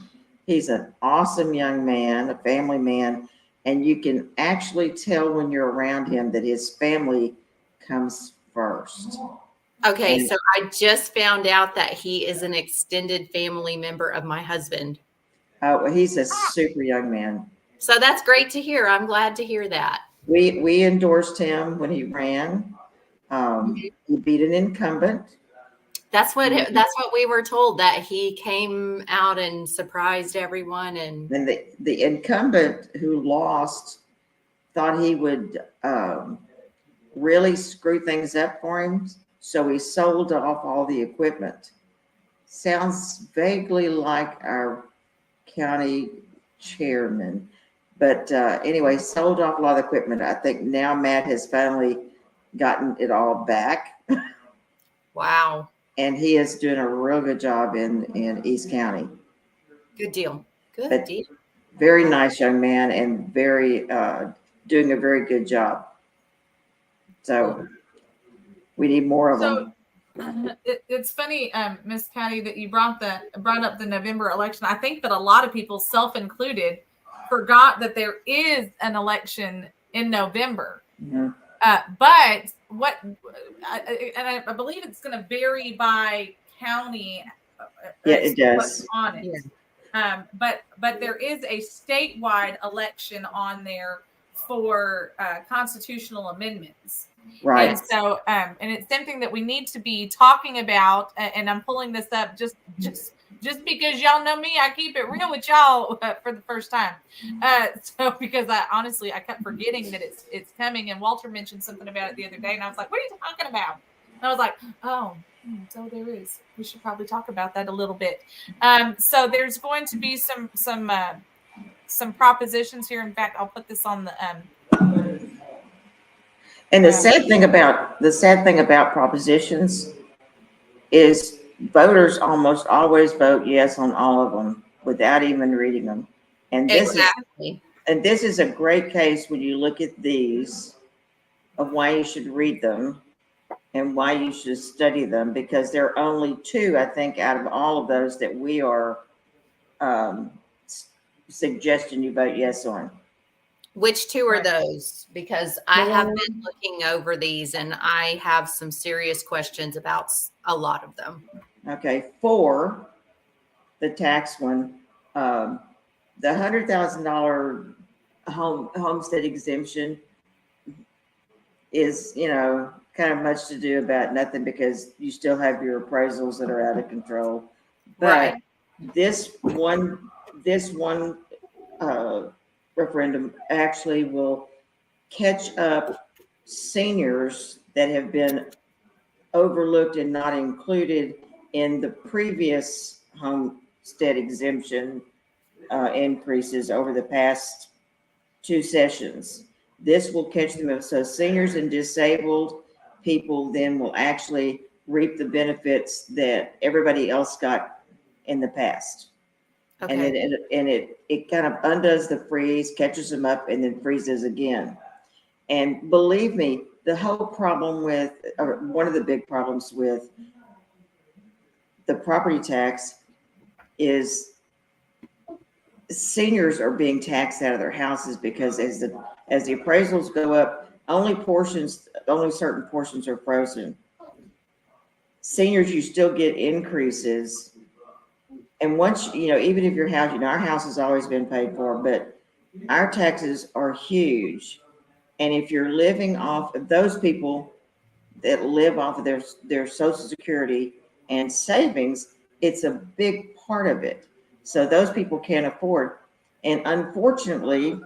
[SPEAKER 2] He's an awesome young man, a family man, and you can actually tell when you're around him that his family comes first.
[SPEAKER 4] Okay, so I just found out that he is an extended family member of my husband.
[SPEAKER 2] Oh, well, he's a super young man.
[SPEAKER 4] So that's great to hear. I'm glad to hear that.
[SPEAKER 2] We endorsed him when he ran. He beat an incumbent.
[SPEAKER 4] That's what we were told, that he came out and surprised everyone. And
[SPEAKER 2] the incumbent who lost thought he would really screw things up for him, so he sold off all the equipment. Sounds vaguely like our county chairman, but anyway, sold off a lot of equipment. I think now Matt has finally gotten it all back.
[SPEAKER 4] Wow.
[SPEAKER 2] And he is doing a real good job in East County.
[SPEAKER 4] Good deal. Good deal.
[SPEAKER 2] Very nice young man, and very doing a very good job. So we need more of them.
[SPEAKER 1] It's funny, Miss Patty, that you brought up the November election. I think that a lot of people, self-included, forgot that there is an election in November.
[SPEAKER 2] Mhm.
[SPEAKER 1] But I believe it's going to vary by county.
[SPEAKER 2] Yeah,
[SPEAKER 1] as
[SPEAKER 2] it
[SPEAKER 1] to what's
[SPEAKER 2] does.
[SPEAKER 1] on it.
[SPEAKER 4] Yeah.
[SPEAKER 1] But there is a statewide election on there for constitutional amendments.
[SPEAKER 2] Right.
[SPEAKER 1] And so, and it's something that we need to be talking about. And I'm pulling this up just because y'all know me, I keep it real with y'all for the first time. So because I kept forgetting that it's coming. And Walter mentioned something about it the other day, and I was like, "What are you talking about?" And I was like, "Oh, so there is. We should probably talk about that a little bit." So there's going to be some propositions here. In fact, I'll put this on the
[SPEAKER 2] And the sad thing about propositions is voters almost always vote yes on all of them without even reading them. And
[SPEAKER 4] Exactly.
[SPEAKER 2] this is a great case when you look at these of why you should read them and why you should study them, because there are only two, I think, out of all of those that we are suggesting you vote yes on.
[SPEAKER 4] Which two are
[SPEAKER 1] Right.
[SPEAKER 4] those? Because I have been looking over these and I have some serious questions about a lot of them.
[SPEAKER 2] Okay, 4, the tax one, the $100,000 homestead exemption is, kind of much to do about nothing, because you still have your appraisals that are out of control. But
[SPEAKER 4] Right.
[SPEAKER 2] this one referendum actually will catch up seniors that have been overlooked and not included in the previous homestead exemption increases over the past 2 sessions. This will catch them up. So seniors and disabled people then will actually reap the benefits that everybody else got in the past.
[SPEAKER 4] Okay.
[SPEAKER 2] And it kind of undoes the freeze, catches them up, and then freezes again. And believe me, the whole problem with, or one of the big problems with the property tax is seniors are being taxed out of their houses, because as the appraisals go up, only certain portions are frozen. Seniors, you still get increases. And once, even if your house, our house has always been paid for, but our taxes are huge. And if you're living off of those people that live off of their Social Security and savings, it's a big part of it. So those people can't afford. And unfortunately,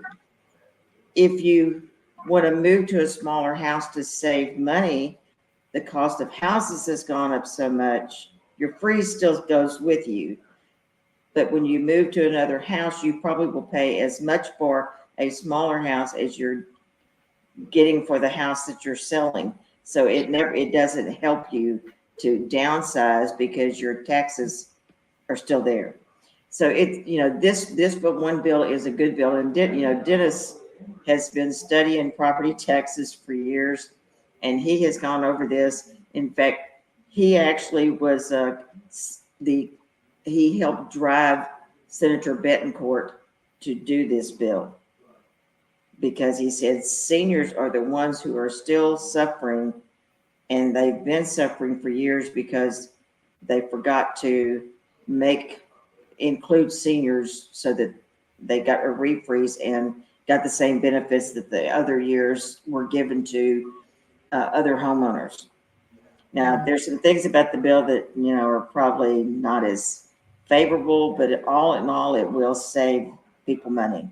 [SPEAKER 2] if you want to move to a smaller house to save money, the cost of houses has gone up so much, your freeze still goes with you. But when you move to another house, you probably will pay as much for a smaller house as you're getting for the house that you're selling. So it doesn't help you to downsize, because your taxes are still there. So this but one bill is a good bill. And Dennis has been studying property taxes for years, and he has gone over this. In fact, he actually was he helped drive Senator Betancourt to do this bill, because he said seniors are the ones who are still suffering, and they've been suffering for years because they forgot to include seniors so that they got a refreeze and got the same benefits that the other years were given to other homeowners. Now, there's some things about the bill that, are probably not as favorable, but all in all, it will save people money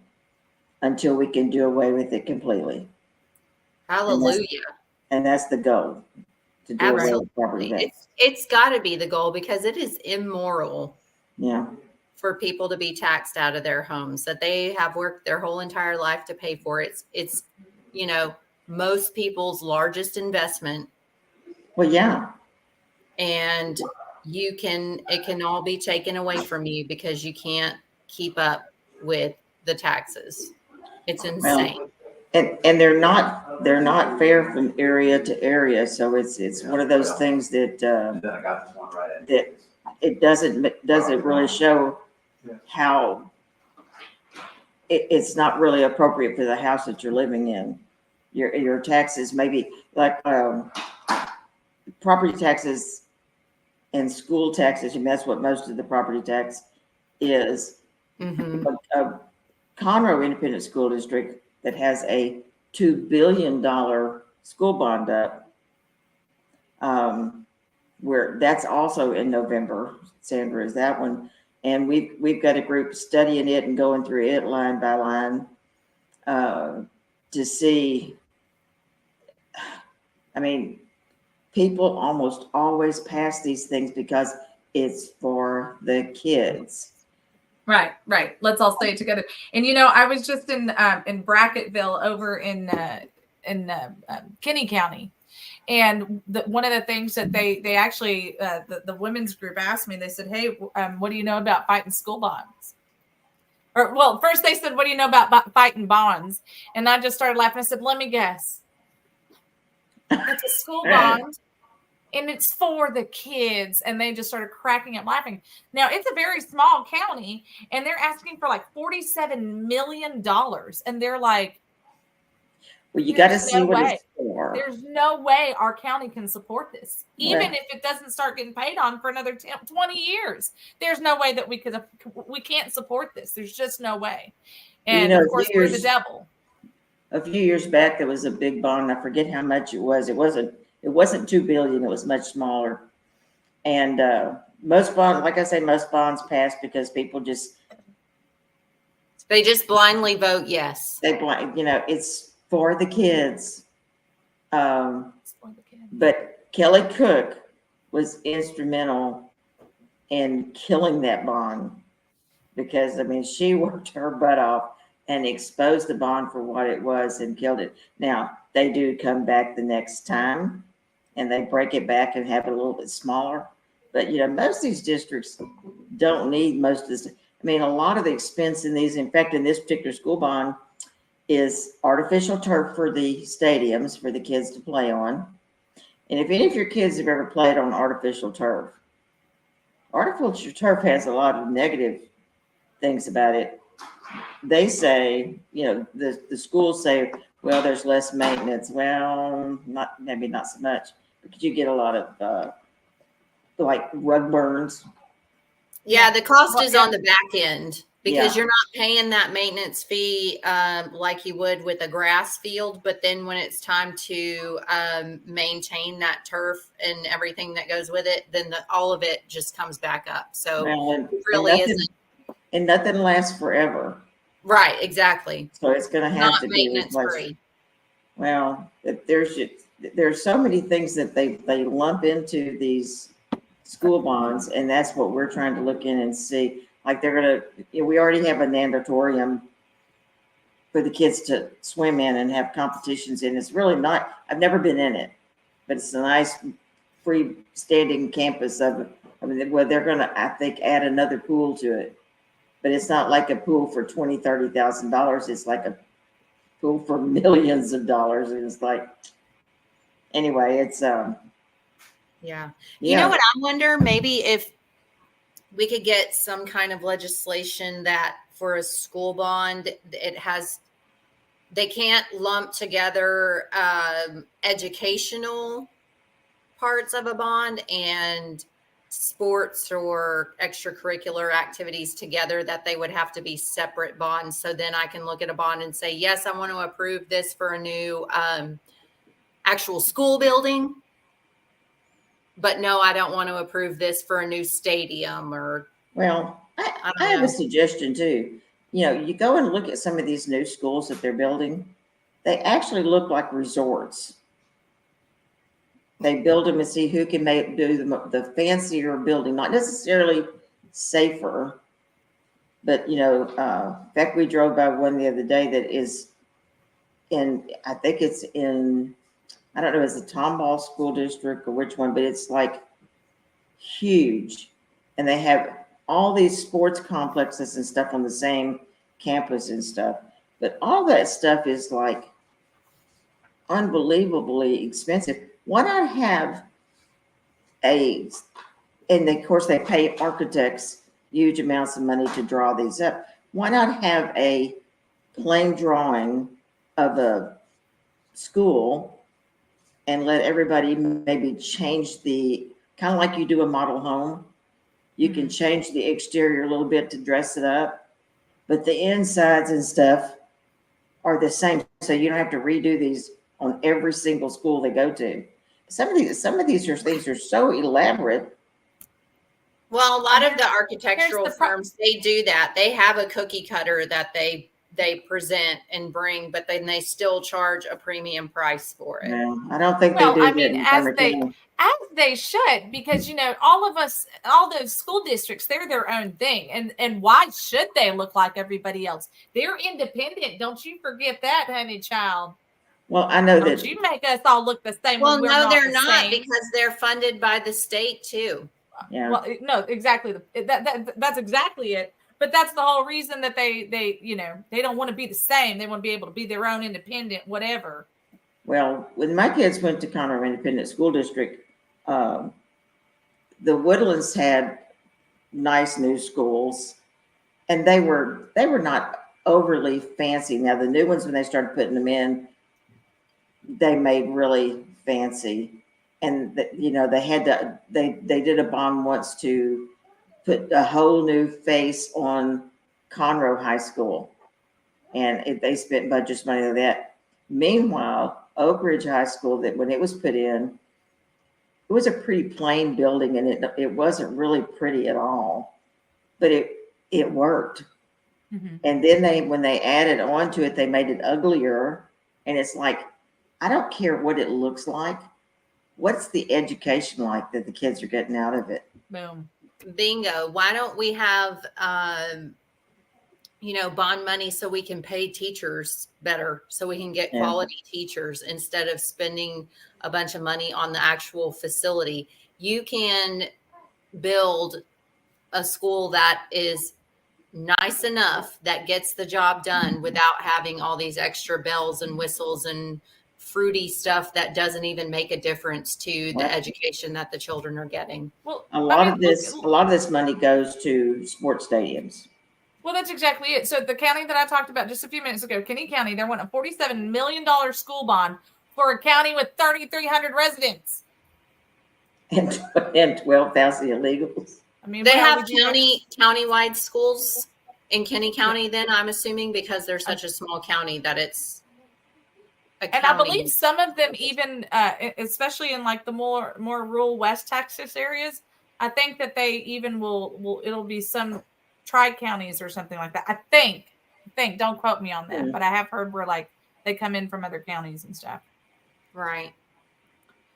[SPEAKER 2] until we can do away with it completely.
[SPEAKER 4] Hallelujah.
[SPEAKER 2] And that's the goal, to do away with property tax.
[SPEAKER 4] It's got to be the goal, because it is immoral.
[SPEAKER 2] Yeah.
[SPEAKER 4] For people to be taxed out of their homes that they have worked their whole entire life to pay for. It's most people's largest investment.
[SPEAKER 2] Well, yeah.
[SPEAKER 4] And it can all be taken away from you because you can't keep up with the taxes. It's insane.
[SPEAKER 2] Well, And they're not fair from area to area. So it's one of those things that,
[SPEAKER 3] Then I got this one right at.
[SPEAKER 2] that it doesn't really show how it's not really appropriate for the house that you're living in. Your taxes, maybe like, property taxes and school taxes, and that's what most of the property tax is.
[SPEAKER 4] Mhm.
[SPEAKER 2] A Conroe Independent School District that has a $2 billion school bond up, where that's also in November. Sandra, is that one? And we've got a group studying it and going through it line by line, to see. I mean, people almost always pass these things because it's for the kids.
[SPEAKER 1] Right, right. Let's all say it together. And you know, I was just in Bracketville over in Kinney County, and one of the things that they actually the women's group asked me, they said, "Hey, what do you know about fighting school bonds?" Or well, first they said, "What do you know about fighting bonds?" And I just started laughing. I said, "Let me guess. It's a school bond." And it's for the kids. And they just started cracking up laughing. Now, it's a very small county, and they're asking for like $47 million. And they're like,
[SPEAKER 2] Well, you got to see
[SPEAKER 1] no
[SPEAKER 2] what
[SPEAKER 1] way.
[SPEAKER 2] it's for.
[SPEAKER 1] There's no way our county can support this. Even
[SPEAKER 2] Well,
[SPEAKER 1] if it doesn't start getting paid on for another 20 years, there's no way that we can't support this. There's just no way. And
[SPEAKER 2] you know,
[SPEAKER 1] of course, we're the devil.
[SPEAKER 2] A few years back, there was a big bond. I forget how much it was. It wasn't 2 billion. It was much smaller. And most bonds, like I say, most bonds pass because people just
[SPEAKER 4] They just blindly vote yes.
[SPEAKER 2] it's for the kids.
[SPEAKER 1] It's for the kids.
[SPEAKER 2] But Kelly Cook was instrumental in killing that bond because, I mean, she worked her butt off and exposed the bond for what it was and killed it. Now, they do come back the next time and they break it back and have it a little bit smaller. But, you know, most of these districts don't need most of this. I mean, a lot of the expense in these, in fact, in this particular school bond, is artificial turf for the stadiums for the kids to play on. And if any of your kids have ever played on artificial turf has a lot of negative things about it. They say, you know, the schools say, well, there's less maintenance. Well, maybe not so much, because you get a lot of like rug burns.
[SPEAKER 4] Yeah, the cost is on the back end because
[SPEAKER 2] Yeah.
[SPEAKER 4] you're not paying that maintenance fee like you would with a grass field. But then when it's time to maintain that turf and everything that goes with it, then all of it just comes back up. So it really isn't.
[SPEAKER 2] And nothing lasts forever.
[SPEAKER 4] Right, exactly.
[SPEAKER 2] So it's going to have to be
[SPEAKER 4] maintenance
[SPEAKER 2] replaced.
[SPEAKER 4] free.
[SPEAKER 2] Well, there's so many things that they lump into these school bonds, and that's what we're trying to look in and see. Like we already have a natatorium for the kids to swim in and have competitions in. It's really not, I've never been in it, but it's a nice freestanding campus they're going to, I think, add another pool to it. But it's not like a pool for $20,000, $30,000. It's like a pool for millions of dollars. And it's like, anyway, it's
[SPEAKER 4] yeah. You know what I wonder? Maybe if we could get some kind of legislation that for a school bond, they can't lump together educational parts of a bond and sports or extracurricular activities together, that they would have to be separate bonds. So then I can look at a bond and say, yes, I want to approve this for a new actual school building. But no, I don't want to approve this for a new stadium or.
[SPEAKER 2] Well, I have a suggestion too. You know, you go and look at some of these new schools that they're building. They actually look like resorts. They build them and see who can do the fancier building, not necessarily safer, but, you know, in fact, we drove by one the other day that is I think it's in, I don't know, it's the Tomball School District or which one, but it's like huge. And they have all these sports complexes and stuff on the same campus and stuff. But all that stuff is like unbelievably expensive. Why not have and of course they pay architects huge amounts of money to draw these up. Why not have a plain drawing of a school and let everybody maybe change kind of like you do a model home. You can change the exterior a little bit to dress it up, but the insides and stuff are the same. So you don't have to redo these on every single school they go to. Some of these things are so elaborate.
[SPEAKER 4] Well, a lot of the
[SPEAKER 1] Here's
[SPEAKER 4] architectural
[SPEAKER 1] the
[SPEAKER 4] firms, they do that. They have a cookie cutter that they present and bring, but then they still charge a premium price for it.
[SPEAKER 2] No, I don't think
[SPEAKER 1] Well,
[SPEAKER 2] they do
[SPEAKER 1] I
[SPEAKER 2] that
[SPEAKER 1] mean,
[SPEAKER 2] in Montgomery County.
[SPEAKER 1] as they should, because all of us, all those school districts, they're their own thing, and why should they look like everybody else? They're independent. Don't you forget that, honey child.
[SPEAKER 2] Well, I know
[SPEAKER 1] Don't
[SPEAKER 2] that.
[SPEAKER 1] you make us all look the same
[SPEAKER 4] Well,
[SPEAKER 1] when we're
[SPEAKER 4] no,
[SPEAKER 1] not
[SPEAKER 4] they're
[SPEAKER 1] the
[SPEAKER 4] not,
[SPEAKER 1] same.
[SPEAKER 4] because they're funded by the state too.
[SPEAKER 2] Yeah.
[SPEAKER 1] Well, no, exactly. That's exactly it. But that's the whole reason that they don't want to be the same. They want to be able to be their own independent, whatever.
[SPEAKER 2] Well, when my kids went to Conroe Independent School District, the Woodlands had nice new schools, and they were not overly fancy. Now the new ones, when they started putting them in, they made really fancy, and they did a bond once to put a whole new face on Conroe High School, and they spent budget money on that. Meanwhile, Oak Ridge High School, that when it was put in, it was a pretty plain building, and it wasn't really pretty at all, but it worked.
[SPEAKER 1] Mm-hmm.
[SPEAKER 2] And then when they added on to it, they made it uglier, and it's like, I don't care what it looks like. What's the education like that the kids are getting out of it?
[SPEAKER 1] Boom.
[SPEAKER 4] Bingo. Why don't we have bond money so we can pay teachers better, so we can get quality teachers instead of spending a bunch of money on the actual facility? You can build a school that is nice enough that gets the job done without having all these extra bells and whistles and fruity stuff that doesn't even make a difference to the education that the children are getting.
[SPEAKER 1] Well,
[SPEAKER 2] a lot of this money goes to sports stadiums.
[SPEAKER 1] Well, that's exactly it. So the county that I talked about just a few minutes ago, Kinney County, they're wanting a $47 million school bond for a county with 3,300 residents.
[SPEAKER 2] And 12,000 illegals.
[SPEAKER 1] I mean,
[SPEAKER 4] they have countywide schools in Kinney County, then I'm assuming, because they're such a small county that it's a county.
[SPEAKER 1] And I believe some of them even, especially in like the more rural West Texas areas, I think that they even it'll be some tri-counties or something like that. I think, don't quote me on that, but I have heard where like they come in from other counties and stuff.
[SPEAKER 4] Right.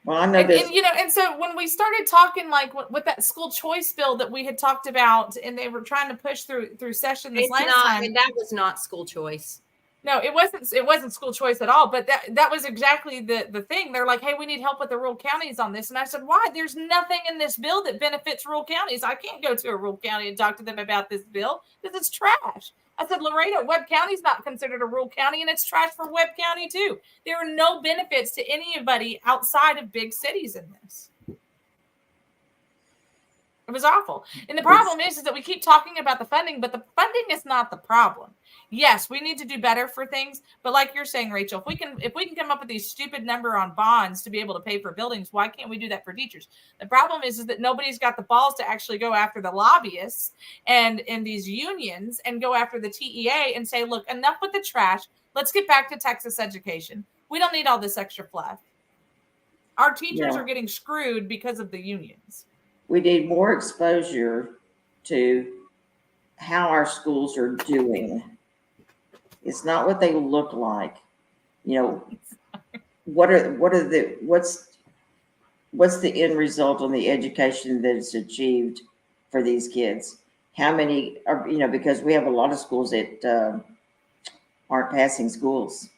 [SPEAKER 2] Well, I know this.
[SPEAKER 1] And so when we started talking, like with that school choice bill that we had talked about, and they were trying to push through session this last time.
[SPEAKER 4] That was not school choice.
[SPEAKER 1] No, it wasn't school choice at all. But that was exactly the thing. They're like, hey, we need help with the rural counties on this. And I said, why? There's nothing in this bill that benefits rural counties. I can't go to a rural county and talk to them about this bill. This is trash. I said, Laredo, Webb County's not considered a rural county, and it's trash for Webb County too. There are no benefits to anybody outside of big cities in this. It was awful. And the problem is that we keep talking about the funding, but the funding is not the problem. Yes, we need to do better for things, but like you're saying, Rachel, if we can come up with these stupid number on bonds to be able to pay for buildings, why can't we do that for teachers? The problem is that nobody's got the balls to actually go after the lobbyists and these unions and go after the TEA and say, look, enough with the trash. Let's get back to Texas education. We don't need all this extra fluff. Our teachers are getting screwed because of the unions.
[SPEAKER 2] We need more exposure to how our schools are doing. It's not what they look like. What's the end result on the education that is achieved for these kids? How many are, because we have a lot of schools that aren't passing schools.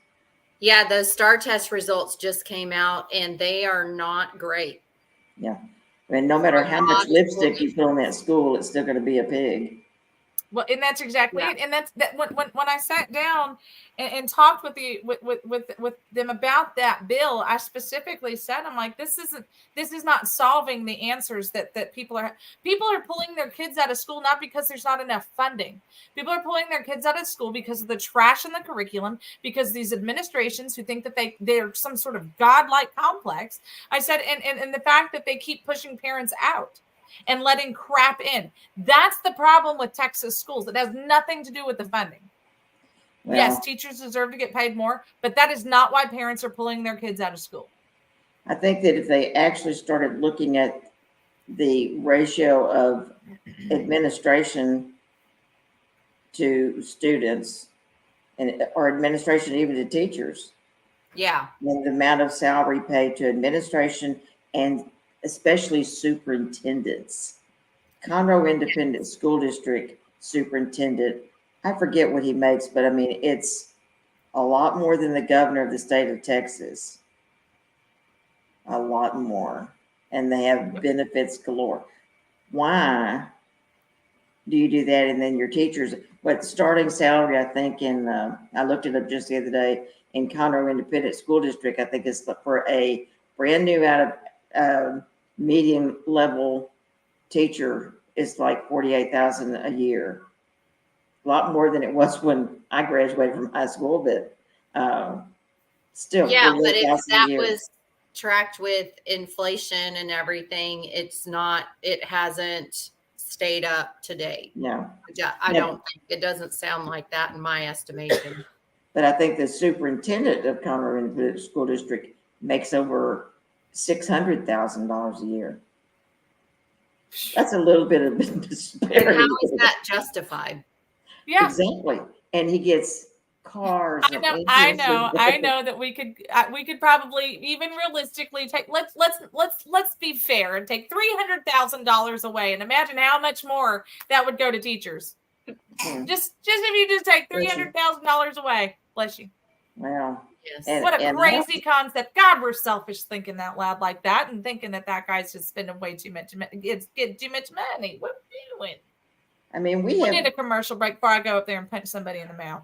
[SPEAKER 4] Yeah, the STAR test results just came out, and they are not great.
[SPEAKER 2] Yeah. I mean, no matter how much lipstick you put on that school, it's still going to be a pig.
[SPEAKER 1] Well, and that's exactly
[SPEAKER 4] Yeah.
[SPEAKER 1] it. And that's that when I sat down and talked with with them about that bill, I specifically said, I'm like, this is not solving the answers that people are pulling their kids out of school, not because there's not enough funding. People are pulling their kids out of school because of the trash in the curriculum, because these administrations who think that they're some sort of godlike complex. I said, and the fact that they keep pushing parents out and letting crap in. That's the problem with Texas schools. It has nothing to do with the funding.
[SPEAKER 2] Well,
[SPEAKER 1] Yes, teachers deserve to get paid more, but that is not why parents are pulling their kids out of school.
[SPEAKER 2] I think that if they actually started looking at the ratio of administration to students or administration even to teachers,
[SPEAKER 4] Yeah.
[SPEAKER 2] and the amount of salary paid to administration and especially superintendents. Conroe Independent School District superintendent, I forget what he makes, but I mean, it's a lot more than the governor of the state of Texas. A lot more. And they have benefits galore. Why do you do that? And then your teachers, what starting salary, I think I looked it up just the other day, in Conroe Independent School District, I think it's for a brand new out of medium level teacher is like $48,000 a year. A lot more than it was when I graduated from high school, but still.
[SPEAKER 4] Yeah, but if
[SPEAKER 2] $48,000 a
[SPEAKER 4] that
[SPEAKER 2] year.
[SPEAKER 4] was tracked with inflation and everything, it hasn't stayed up to date.
[SPEAKER 2] No.
[SPEAKER 4] I don't think it doesn't sound like that in my estimation.
[SPEAKER 2] But I think the superintendent of Conroe Independent School District makes over $600,000 a year. That's a little bit of
[SPEAKER 4] And
[SPEAKER 2] disparity.
[SPEAKER 4] how is that justified?
[SPEAKER 1] Yeah,
[SPEAKER 2] Exactly. And he gets cars.
[SPEAKER 1] I know that we could probably even realistically take let's be fair and take $300,000 away and imagine how much more that would go to teachers. Just if you just take $300,000 away, bless you.
[SPEAKER 2] Wow.
[SPEAKER 4] Yes.
[SPEAKER 1] What a crazy concept. God, we're selfish thinking out loud like that and thinking that guy's just spending way too much. It's getting too much money. What are we doing?
[SPEAKER 2] I mean, we
[SPEAKER 1] need
[SPEAKER 2] have
[SPEAKER 1] a commercial break before I go up there and punch somebody in the mouth.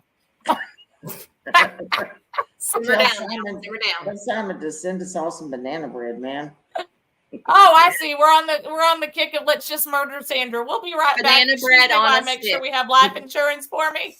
[SPEAKER 4] Simmer down. Simmer down.
[SPEAKER 2] Tell Simon to send us all some banana bread, man.
[SPEAKER 1] Oh, I see. We're on the kick of let's just murder Sandra. We'll be right back.
[SPEAKER 4] Banana bread on a
[SPEAKER 1] make
[SPEAKER 4] stick.
[SPEAKER 1] sure we have life insurance for me.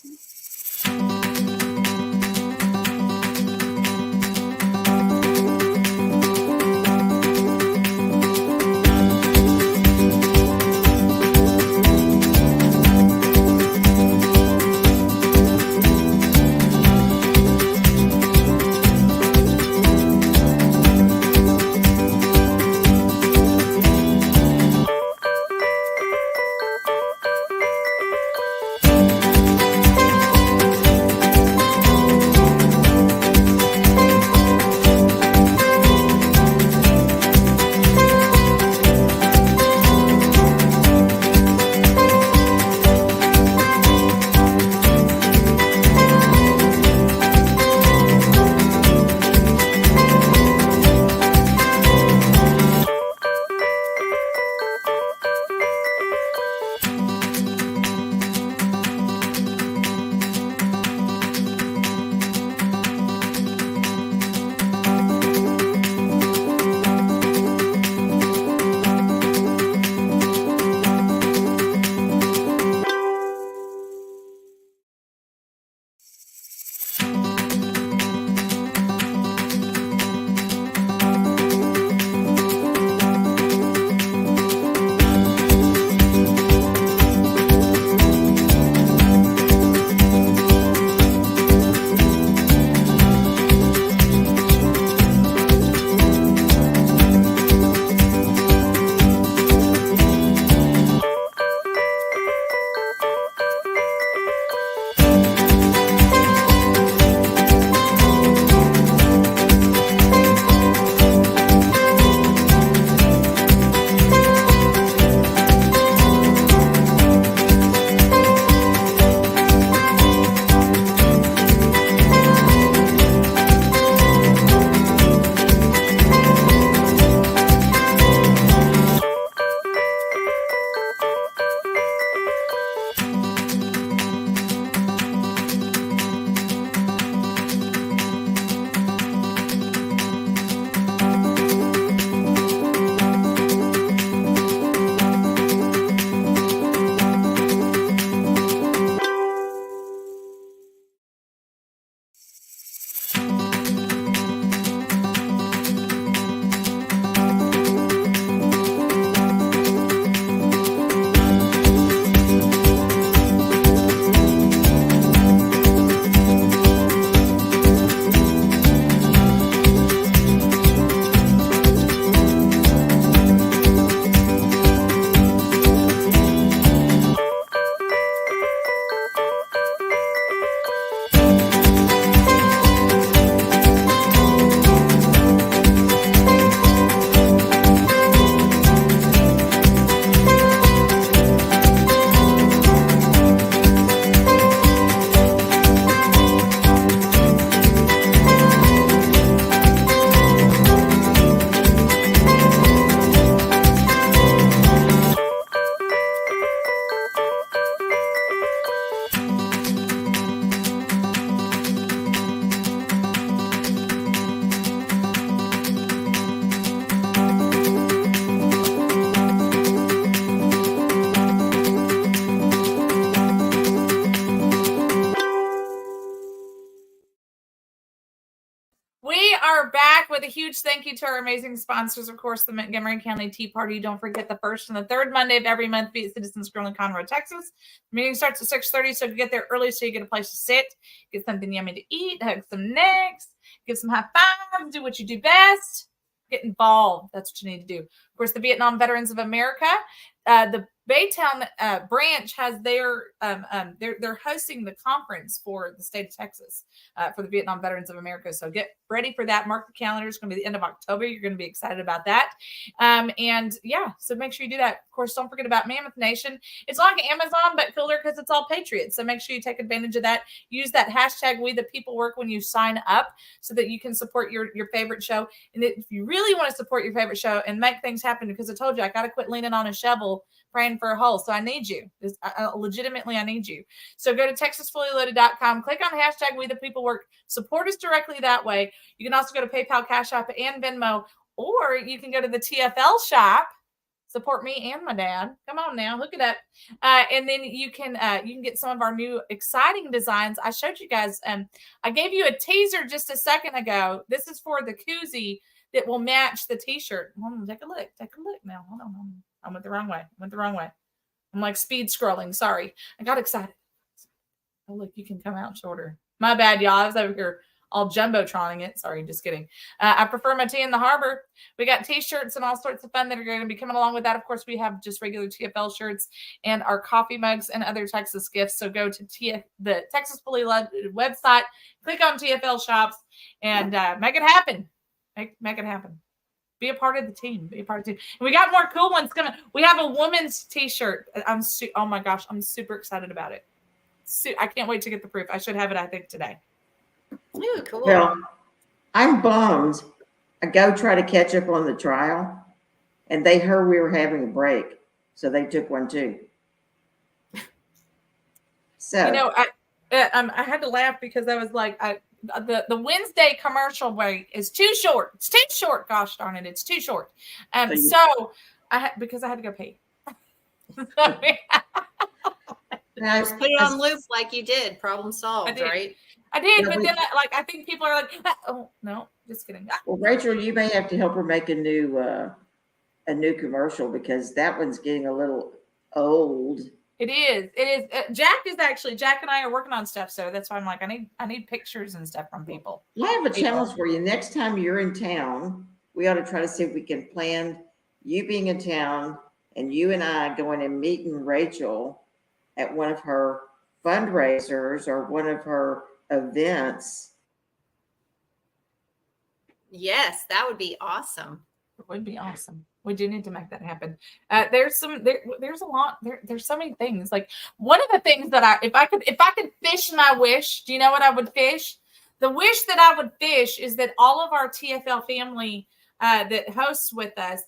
[SPEAKER 1] a huge thank you to our amazing sponsors, of course, the Montgomery County Tea Party. Don't forget the first and the third Monday of every month, be at Citizens Grill in Conroe, Texas. The meeting starts at 6:30, so get there early so you get a place to sit, get something yummy to eat, hug some necks, give some high fives, do what you do best. Get involved. That's what you need to do. Of course, the Vietnam Veterans of America, the Baytown branch has they're hosting the conference for the state of Texas for the Vietnam Veterans of America. So get ready for that. Mark the calendar. It's going to be the end of October. You're going to be excited about that. And yeah, so make sure you do that. Of course, don't forget about Mammoth Nation. It's like Amazon, but cooler because it's all Patriots. So make sure you take advantage of that. Use that hashtag We the People Work when you sign up so that you can support your favorite show. And if you really want to support your favorite show and make things happen, because I told you I got to quit leaning on a shovel praying for a hole. So I need you. Legitimately, I need you. So go to TexasFullyLoaded.com, click on hashtag We the People Work, support us directly that way. You can also go to PayPal, Cash App, and Venmo, or you can go to the TFL shop. Support me and my dad. Come on now, look it up. And then you can get some of our new exciting designs. I showed you guys. I gave you a teaser just a second ago. This is for the koozie that will match the t-shirt. Hold on, take a look. Take a look now. Hold on. I went the wrong way. I'm like speed scrolling. Sorry. I got excited. Oh, look, you can come out shorter. My bad, y'all. I was over here all jumbotroning it. Sorry, just kidding. I prefer my tea in the harbor. We got t-shirts and all sorts of fun that are going to be coming along with that. Of course, we have just regular TFL shirts and our coffee mugs and other Texas gifts. So go to the Texas Fully Loaded website, click on TFL shops, and make it happen. Make it happen. Be a part of the team. And we got more cool ones coming. We have a woman's t-shirt. Oh my gosh, I'm super excited about it. I can't wait to get the proof. I should have it, I think, today.
[SPEAKER 4] Ooh, cool.
[SPEAKER 2] Well, I'm bummed. I go try to catch up on the trial, and they heard we were having a break, so they took one too. So
[SPEAKER 1] I had to laugh because I was like, the Wednesday commercial break is too short. It's too short. Gosh darn it, it's too short. Because I had to go pee.
[SPEAKER 4] Just put it on loop like you did. Problem solved, right?
[SPEAKER 1] I did, but then I think people are like, oh no, just kidding.
[SPEAKER 2] Well, Rachel, you may have to help her make a new commercial because that one's getting a little old.
[SPEAKER 1] It is. Jack and I are working on stuff, so that's why I'm like, I need pictures and stuff from people.
[SPEAKER 2] I have a challenge for you. Next time you're in town, we ought to try to see if we can plan you being in town and you and I going and meeting Rachel at one of her fundraisers or one of her events.
[SPEAKER 4] Yes, that would be awesome.
[SPEAKER 1] It would be awesome. We do need to make that happen. There's a lot. There's so many things. Like one of the things that if I could fish my wish, do you know what I would fish? The wish that I would fish is that all of our TFL family that hosts with us,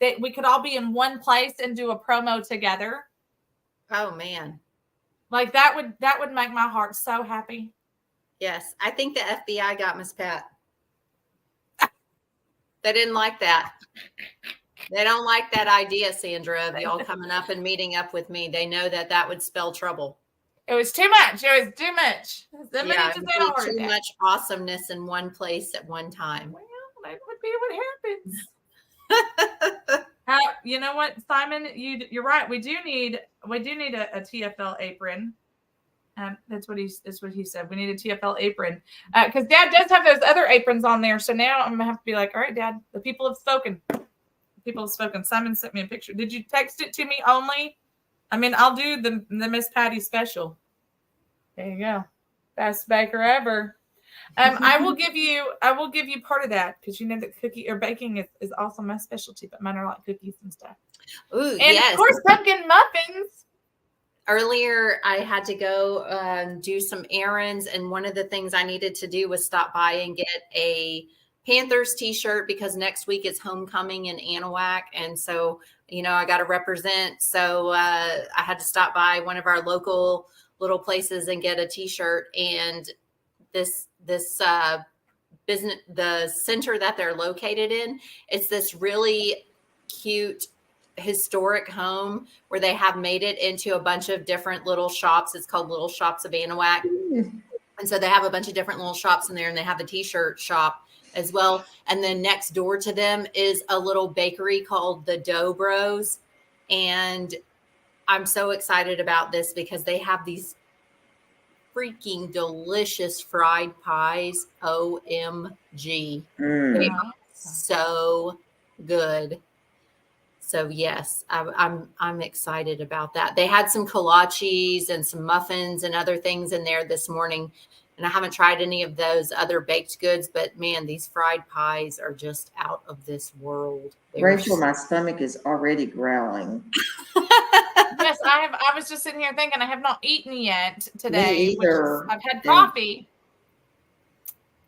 [SPEAKER 1] that we could all be in one place and do a promo together.
[SPEAKER 4] Oh man.
[SPEAKER 1] Like that would make my heart so happy.
[SPEAKER 4] Yes. I think the FBI got Miss Pat. They didn't like that. They don't like that idea, Sandra, of y'all coming up and meeting up with me. They know that would spell trouble.
[SPEAKER 1] It was too much. Too
[SPEAKER 4] much awesomeness in one place at one time.
[SPEAKER 1] Well, that would be what happens. You know what, Simon? You're right. We do need a TFL apron. That's what he said. We need a TFL apron because Dad does have those other aprons on there. So now I'm gonna have to be like, all right, Dad, the people have spoken. Simon sent me a picture. Did you text it to me only? I mean, I'll do the Miss Patty special. There you go. Best baker ever. I will give you part of that because you know that cookie or baking is also my specialty, but mine are like cookies and stuff.
[SPEAKER 4] Ooh,
[SPEAKER 1] and
[SPEAKER 4] yes.
[SPEAKER 1] Of course, pumpkin muffins.
[SPEAKER 4] Earlier, I had to go do some errands, and one of the things I needed to do was stop by and get a Panthers t-shirt because next week is homecoming in Anahuac, and so I got to represent. So I had to stop by one of our local little places and get a t-shirt. And this business, the center that they're located in, it's this really cute historic home where they have made it into a bunch of different little shops. It's called Little Shops of Anahuac. And so they have a bunch of different little shops in there, and they have a t-shirt shop. as well. And then next door to them is a little bakery called the Dough Bros. And I'm so excited about this because they have these freaking delicious fried pies. OMG. They
[SPEAKER 2] Mm.
[SPEAKER 4] are so good. So yes, I'm excited about that. They had some kolaches and some muffins and other things in there this morning, and I haven't tried any of those other baked goods. But man, these fried pies are just out of this world.
[SPEAKER 2] Rachel, my stomach is already growling.
[SPEAKER 1] Yes, I was just sitting here thinking I have not eaten yet today.
[SPEAKER 2] Me either.
[SPEAKER 1] I've had coffee.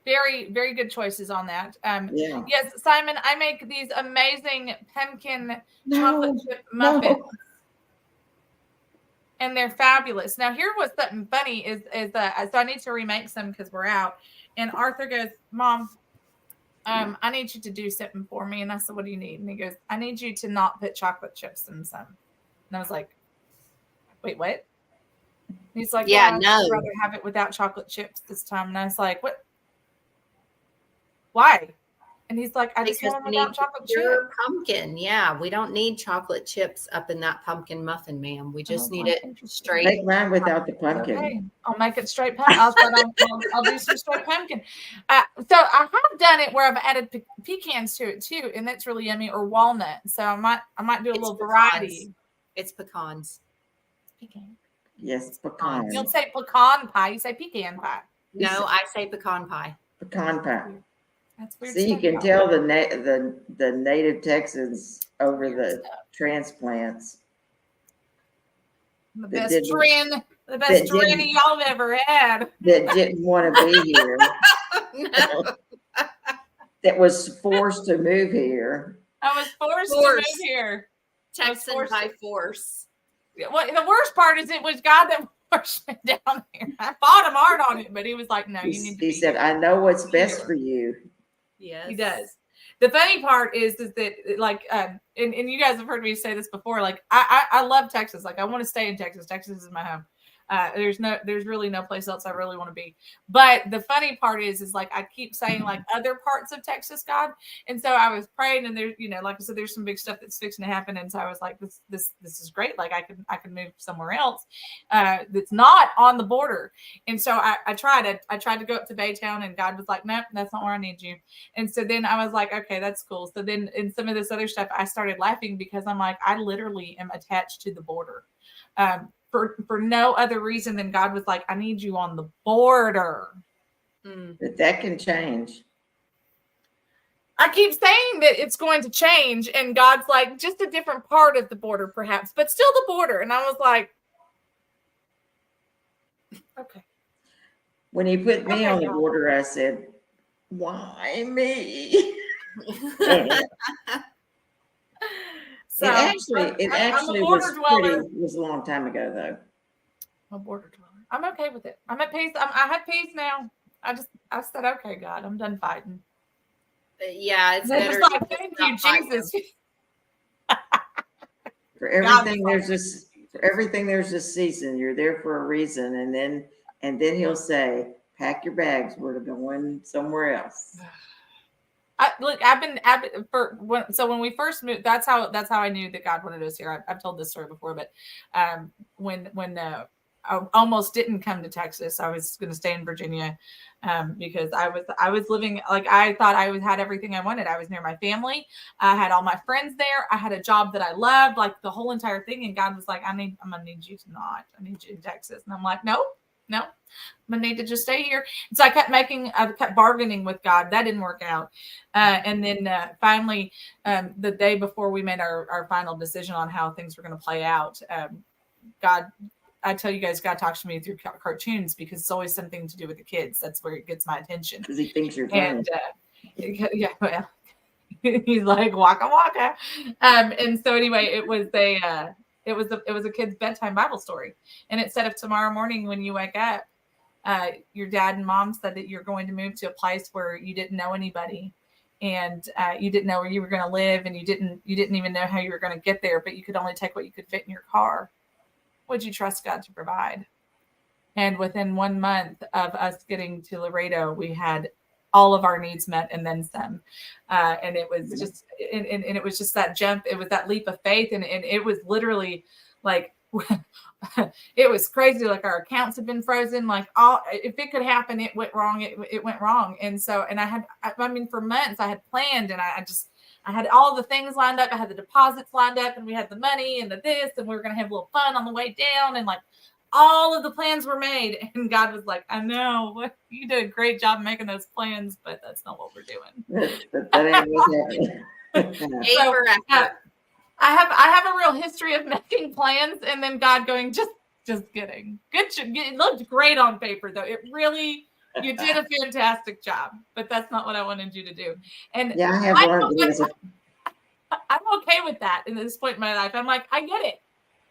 [SPEAKER 1] Very, very good choices on that.
[SPEAKER 2] Yeah.
[SPEAKER 1] Yes, Simon, I make these amazing pumpkin chocolate chip muffins. And they're fabulous. Now, here was something funny is so I need to remake some because we're out. And Arthur goes, Mom, I need you to do something for me. And I said, what do you need? And he goes, I need you to not put chocolate chips in some. And I was like, wait, what? And he's like,
[SPEAKER 4] Yeah,
[SPEAKER 1] I'd
[SPEAKER 4] no.
[SPEAKER 1] rather have it without chocolate chips this time. And I was like, what? Why? And he's like, I just
[SPEAKER 4] Because
[SPEAKER 1] want them
[SPEAKER 4] we
[SPEAKER 1] without
[SPEAKER 4] need
[SPEAKER 1] chocolate
[SPEAKER 4] pure
[SPEAKER 1] chips.
[SPEAKER 4] pumpkin. Yeah, we don't need chocolate chips up in that pumpkin muffin, ma'am. We just need it straight.
[SPEAKER 2] Make mine without the pumpkin.
[SPEAKER 1] Okay, I'll make it straight pumpkin. I'll do some straight pumpkin. So I have done it where I've added pecans to it too, and that's really yummy. Or walnut. So I might do a little variety.
[SPEAKER 4] It's pecans.
[SPEAKER 1] Pecan.
[SPEAKER 2] Yes, it's pecan.
[SPEAKER 1] You don't say pecan pie. You say pecan pie.
[SPEAKER 4] No, I say pecan pie.
[SPEAKER 2] Pecan pie.
[SPEAKER 1] That's weird.
[SPEAKER 2] See, you can tell the native Texans over the transplants.
[SPEAKER 1] The best trend y'all have ever had.
[SPEAKER 2] That didn't want to be here.
[SPEAKER 4] No.
[SPEAKER 2] That was forced to move here.
[SPEAKER 1] I was forced to move here.
[SPEAKER 4] Texan by force.
[SPEAKER 1] Well, the worst part is it was God that forced me down here. I fought him hard on it, but he was like, no, you need to
[SPEAKER 2] He said, I know what's best for you.
[SPEAKER 4] Yes.
[SPEAKER 1] He does. The funny part is that like, and you guys have heard me say this before, like I love Texas. Like I want to stay in Texas. Texas is my home. There's really no place else I really want to be. But the funny part is like I keep saying like other parts of Texas, God. And so I was praying, and there's, like I said, there's some big stuff that's fixing to happen. And so I was like, this is great. Like I can move somewhere else that's not on the border. And so I tried to go up to Baytown, and God was like, nope, that's not where I need you. And so then I was like, okay, that's cool. So then in some of this other stuff, I started laughing because I'm like, I literally am attached to the border. For no other reason than God was like, I need you on the border.
[SPEAKER 2] But that can change.
[SPEAKER 1] I keep saying that it's going to change, and God's like, just a different part of the border, perhaps, but still the border. And I was like, okay.
[SPEAKER 2] When he put me on the border, I said, why me?
[SPEAKER 1] So
[SPEAKER 2] it actually was a long time ago, though.
[SPEAKER 1] I'm a border dweller. I'm okay with it. I'm at peace. I have peace now. I said, okay, God, I'm done fighting.
[SPEAKER 4] Yeah, it's better.
[SPEAKER 1] Just like, thank you, Jesus.
[SPEAKER 2] For everything, there's a season. You're there for a reason, and then he'll say, pack your bags. We're going somewhere else.
[SPEAKER 1] When we first moved, that's how I knew that God wanted us here. I've told this story before, but when I almost didn't come to Texas, I was going to stay in Virginia because I was living like I thought I had everything I wanted. I was near my family. I had all my friends there. I had a job that I loved, like the whole entire thing. And God was like, I'm gonna need you to not. I need you in Texas. And I'm like, no, I'm gonna need to just stay here. And so I kept bargaining with God. That didn't work out. And then finally, the day before we made our final decision on how things were going to play out, I tell you guys, God talks to me through cartoons because it's always something to do with the kids. That's where it gets my attention.
[SPEAKER 2] Because he thinks you're funny.
[SPEAKER 1] And yeah, well, he's like waka waka. And so anyway, it was a kid's bedtime Bible story, and it said, if tomorrow morning when you wake up, your dad and mom said that you're going to move to a place where you didn't know anybody, and you didn't know where you were going to live, and you didn't even know how you were going to get there, but you could only take what you could fit in your car, would you trust God to provide? And within 1 month of us getting to Laredo, we had all of our needs met and then some. And it was just, and it was just that jump. It was that leap of faith. And it was literally like, it was crazy. Like our accounts had been frozen. Like if it could happen, it went wrong. It went wrong. And so, and I mean, for months I had planned, and I had all the things lined up. I had the deposits lined up, and we had the money and the this, and we were going to have a little fun on the way down. And like all of the plans were made. And God was like, I know you did a great job making those plans, but that's not what we're doing.
[SPEAKER 2] That ain't what's happening.
[SPEAKER 1] So, I have a real history of making plans and then God going, just kidding. It looked great on paper though. It really, you did a fantastic job, but that's not what I wanted you to do. And
[SPEAKER 2] yeah, I have learned.
[SPEAKER 1] I'm okay with that in this point in my life. I'm like, I get it.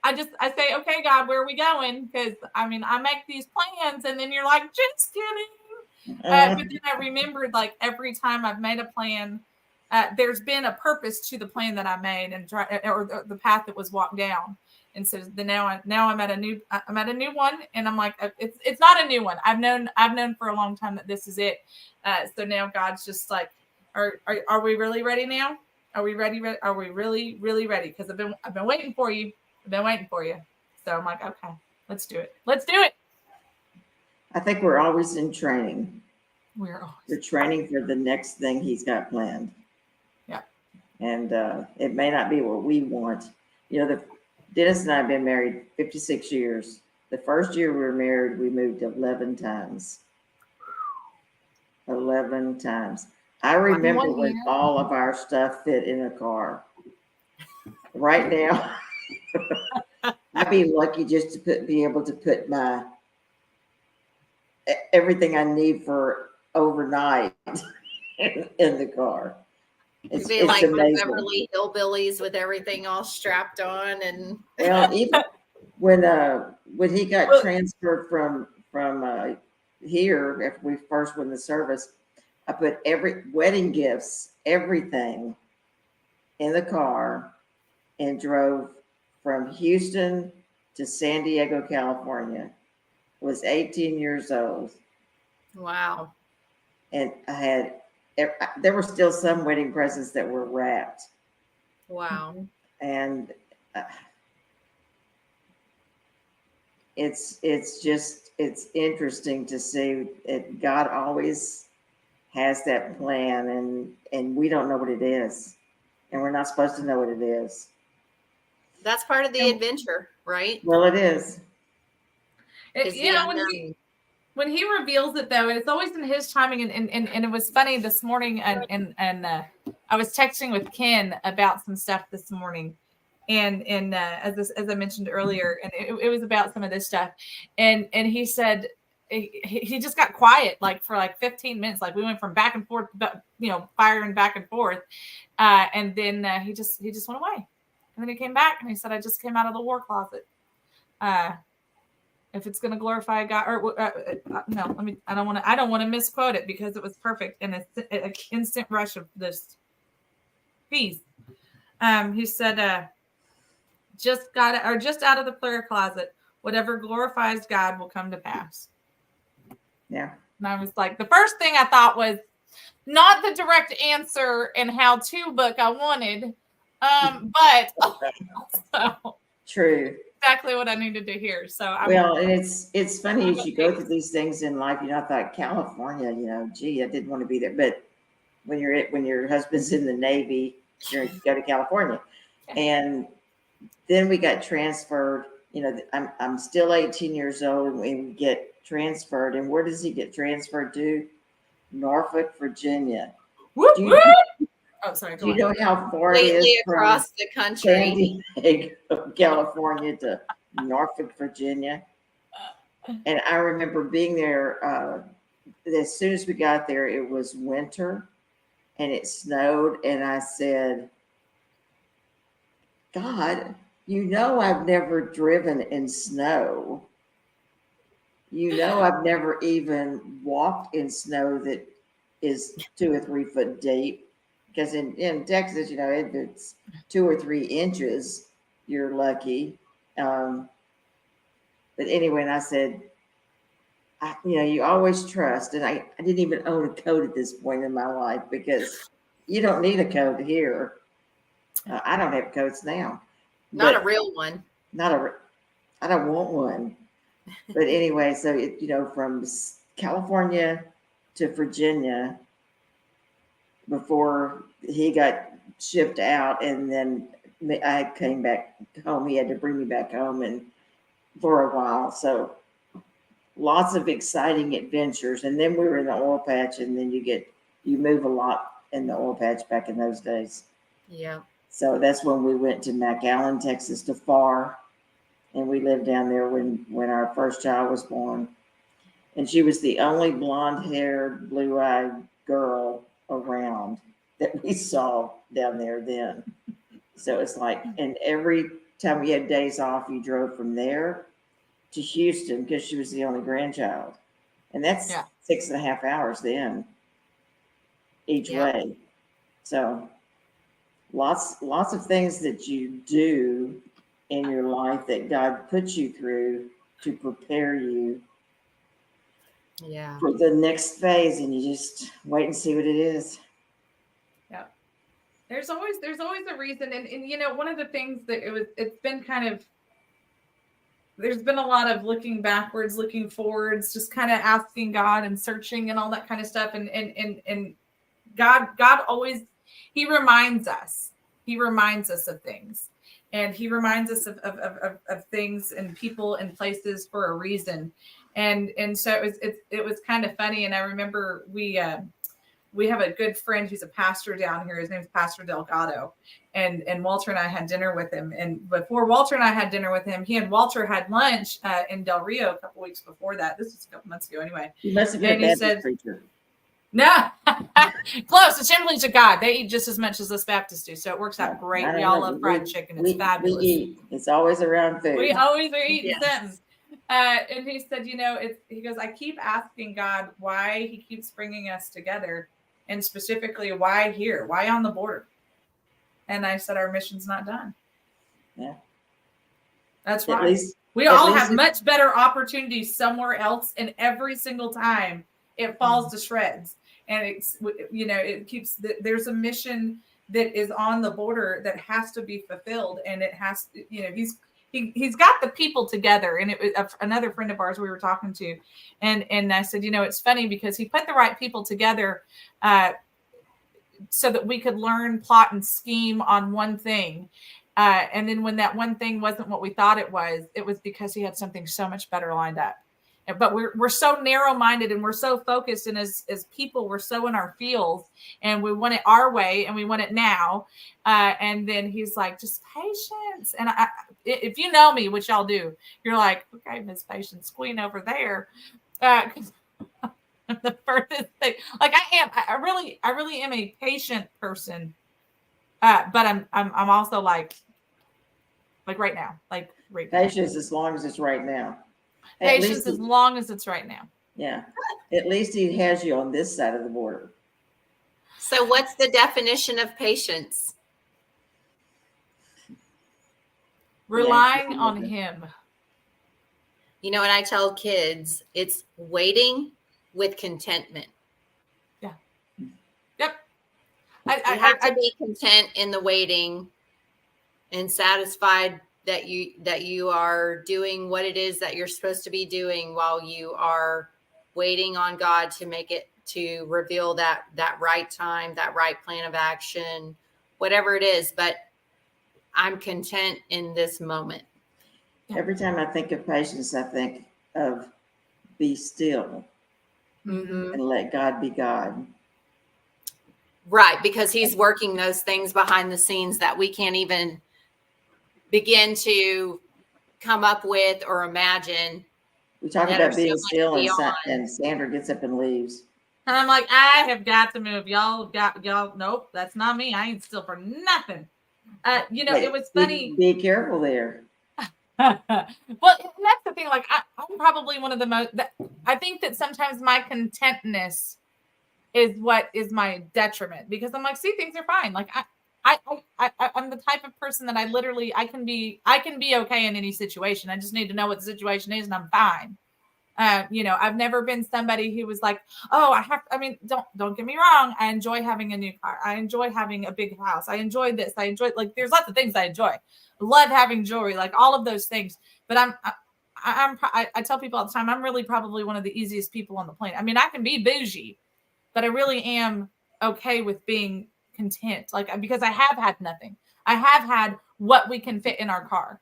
[SPEAKER 1] I say, okay, God, where are we going? Because I mean, I make these plans and then you're like, just kidding. But then I remembered like every time I've made a plan, there's been a purpose to the plan that I made or the path that was walked down. And so now I'm at a new one, and I'm like, it's not a new one. I've known for a long time that this is it. So now God's just like, are we really ready now? Are we ready? Are we really, really ready? Because I've been waiting for you. I've been waiting for you. So I'm like, okay, let's do it. Let's do it.
[SPEAKER 2] I think we're always in training.
[SPEAKER 1] We're
[SPEAKER 2] training for the next thing He's got planned.
[SPEAKER 1] Yeah.
[SPEAKER 2] And it may not be what we want. You know, Dennis and I have been married 56 years. The first year we were married, we moved 11 times. 11 times. I remember when all of our stuff fit in a car. Right now, I'd be lucky just to be able to put my everything I need for overnight in the car.
[SPEAKER 4] It's like the Beverly Hillbillies with everything all strapped on, and
[SPEAKER 2] well, even when he got transferred from here after we first went the service, I put every wedding gifts, everything in the car and drove from Houston to San Diego, California. I was 18 years old.
[SPEAKER 4] Wow.
[SPEAKER 2] And there were still some wedding presents that were wrapped.
[SPEAKER 4] Wow.
[SPEAKER 2] And it's interesting to see that God always has that plan, and we don't know what it is, and we're not supposed to know what it is.
[SPEAKER 4] That's part of the adventure, right?
[SPEAKER 2] Well, it is.
[SPEAKER 1] When he reveals it though, it's always in his timing. And it was funny this morning, and I was texting with Ken about some stuff this morning, and as I mentioned earlier, and it was about some of this stuff, and he said he just got quiet like for like 15 minutes, like we went from back and forth, firing back and forth, and then he just went away, and then he came back and he said, I just came out of the war closet. If it's going to glorify God, or no, I don't want to misquote it because it was perfect and an instant rush of this peace. He said, just out of the prayer closet, whatever glorifies God will come to pass.
[SPEAKER 2] Yeah.
[SPEAKER 1] And I was like, the first thing I thought was not the direct answer and how-to book I wanted, but also
[SPEAKER 2] true.
[SPEAKER 1] Exactly what I needed to hear. So
[SPEAKER 2] and it's funny as you go through these things in life. I thought California, gee, I didn't want to be there. But when your husband's in the Navy, you go to California, and then we got transferred. I'm still 18 years old, and we get transferred. And where does he get transferred to? Norfolk, Virginia.
[SPEAKER 1] Oh, sorry.
[SPEAKER 2] Do you know how far it is
[SPEAKER 4] across the country?
[SPEAKER 2] San Diego, California to Norfolk, Virginia. And I remember being there. As soon as we got there, it was winter and it snowed. And I said, God, I've never driven in snow. I've never even walked in snow that is 2 or 3 foot deep. Because in Texas, if it's 2 or 3 inches, you're lucky. But anyway, and I said, you always trust. And I didn't even own a coat at this point in my life because you don't need a coat here. I don't have coats now.
[SPEAKER 4] Not a
[SPEAKER 2] But
[SPEAKER 4] real one.
[SPEAKER 2] I don't want one. But anyway, so from California to Virginia before he got shipped out, and then I came back home. He had to bring me back home and for a while. So lots of exciting adventures. And then we were in the oil patch, and then you move a lot in the oil patch back in those days.
[SPEAKER 4] Yeah.
[SPEAKER 2] So that's when we went to McAllen, Texas to FAR. And we lived down there when our first child was born. And she was the only blonde-haired, blue-eyed girl around that we saw down there then. So it's like, and every time we had days off, you drove from there to Houston because she was the only grandchild. And that's 6.5 hours then each way. So lots of things that you do in your life that God puts you through to prepare you for the next phase, and you just wait and see what it is.
[SPEAKER 1] Yeah. There's always a reason. And one of the things that it's been kind of, there's been a lot of looking backwards, looking forwards, just kind of asking God and searching and all that kind of stuff. And God always, he reminds us of things, and he reminds us of things and people and places for a reason. And so it was kind of funny. And I remember we have a good friend who's a pastor down here. His name's Pastor Delgado. And Walter and I had dinner with him. And before Walter and I had dinner with him, he and Walter had lunch in Del Rio a couple weeks before that. This was a couple months ago anyway.
[SPEAKER 2] You must have been a Baptist preacher.
[SPEAKER 1] No, close. Assemblies of God. They eat just as much as us Baptists do. So it works out great. We all love fried chicken. It's fabulous.
[SPEAKER 2] We eat. It's always around food.
[SPEAKER 1] We always are eating something. And he said, he goes, I keep asking God why he keeps bringing us together, and specifically why here, why on the border? And I said, our mission's not done.
[SPEAKER 2] Yeah.
[SPEAKER 1] That's right. We all have much better opportunities somewhere else, and every single time it falls to shreds. And it keeps, there's a mission that is on the border that has to be fulfilled. And it has to, he's got the people together. And it was another friend of ours we were talking to. And I said, it's funny because he put the right people together so that we could learn, plot, and scheme on one thing. And then when that one thing wasn't what we thought it was because he had something so much better lined up. But we're so narrow-minded, and we're so focused, and as people, we're so in our fields, and we want it our way, and we want it now. And then he's like, just patience. And if you know me, which y'all do, you're like, okay, Miss Patience Queen over there. The furthest thing, like I really am a patient person. But I'm also like right now, like right now.
[SPEAKER 2] Patience as long as it's right now.
[SPEAKER 1] Patience as long as it's right now.
[SPEAKER 2] Yeah. At least he has you on this side of the border.
[SPEAKER 4] So what's the definition of patience?
[SPEAKER 1] Relying on him.
[SPEAKER 4] And I tell kids, it's waiting with contentment.
[SPEAKER 1] Yeah. Yep.
[SPEAKER 4] You have to be content in the waiting and satisfied that you are doing what it is that you're supposed to be doing while you are waiting on God to reveal that right time, that right plan of action, whatever it is. But I'm content in this moment.
[SPEAKER 2] Every time I think of patience, I think of be still and let God be God.
[SPEAKER 4] Right, because he's working those things behind the scenes that we can't even begin to come up with or imagine.
[SPEAKER 2] We talk about being still, and Sandra gets up and leaves.
[SPEAKER 1] And I'm like, I have got to move. Y'all, nope, that's not me. I ain't still for nothing. It was funny.
[SPEAKER 2] Be careful there.
[SPEAKER 1] Well, that's the thing. Like, I'm probably one of the most, I think that sometimes my contentness is what is my detriment, because I'm like, see, things are fine. Like I'm the type of person that I can be okay in any situation. I just need to know what the situation is, and I'm fine. I've never been somebody who was like, oh, don't get me wrong. I enjoy having a new car. I enjoy having a big house. I enjoy this. I enjoy, like, there's lots of things I enjoy. I love having jewelry, like all of those things. But I tell people all the time, I'm really probably one of the easiest people on the planet. I mean, I can be bougie, but I really am okay with being content. Like, because I have had nothing. I have had what we can fit in our car.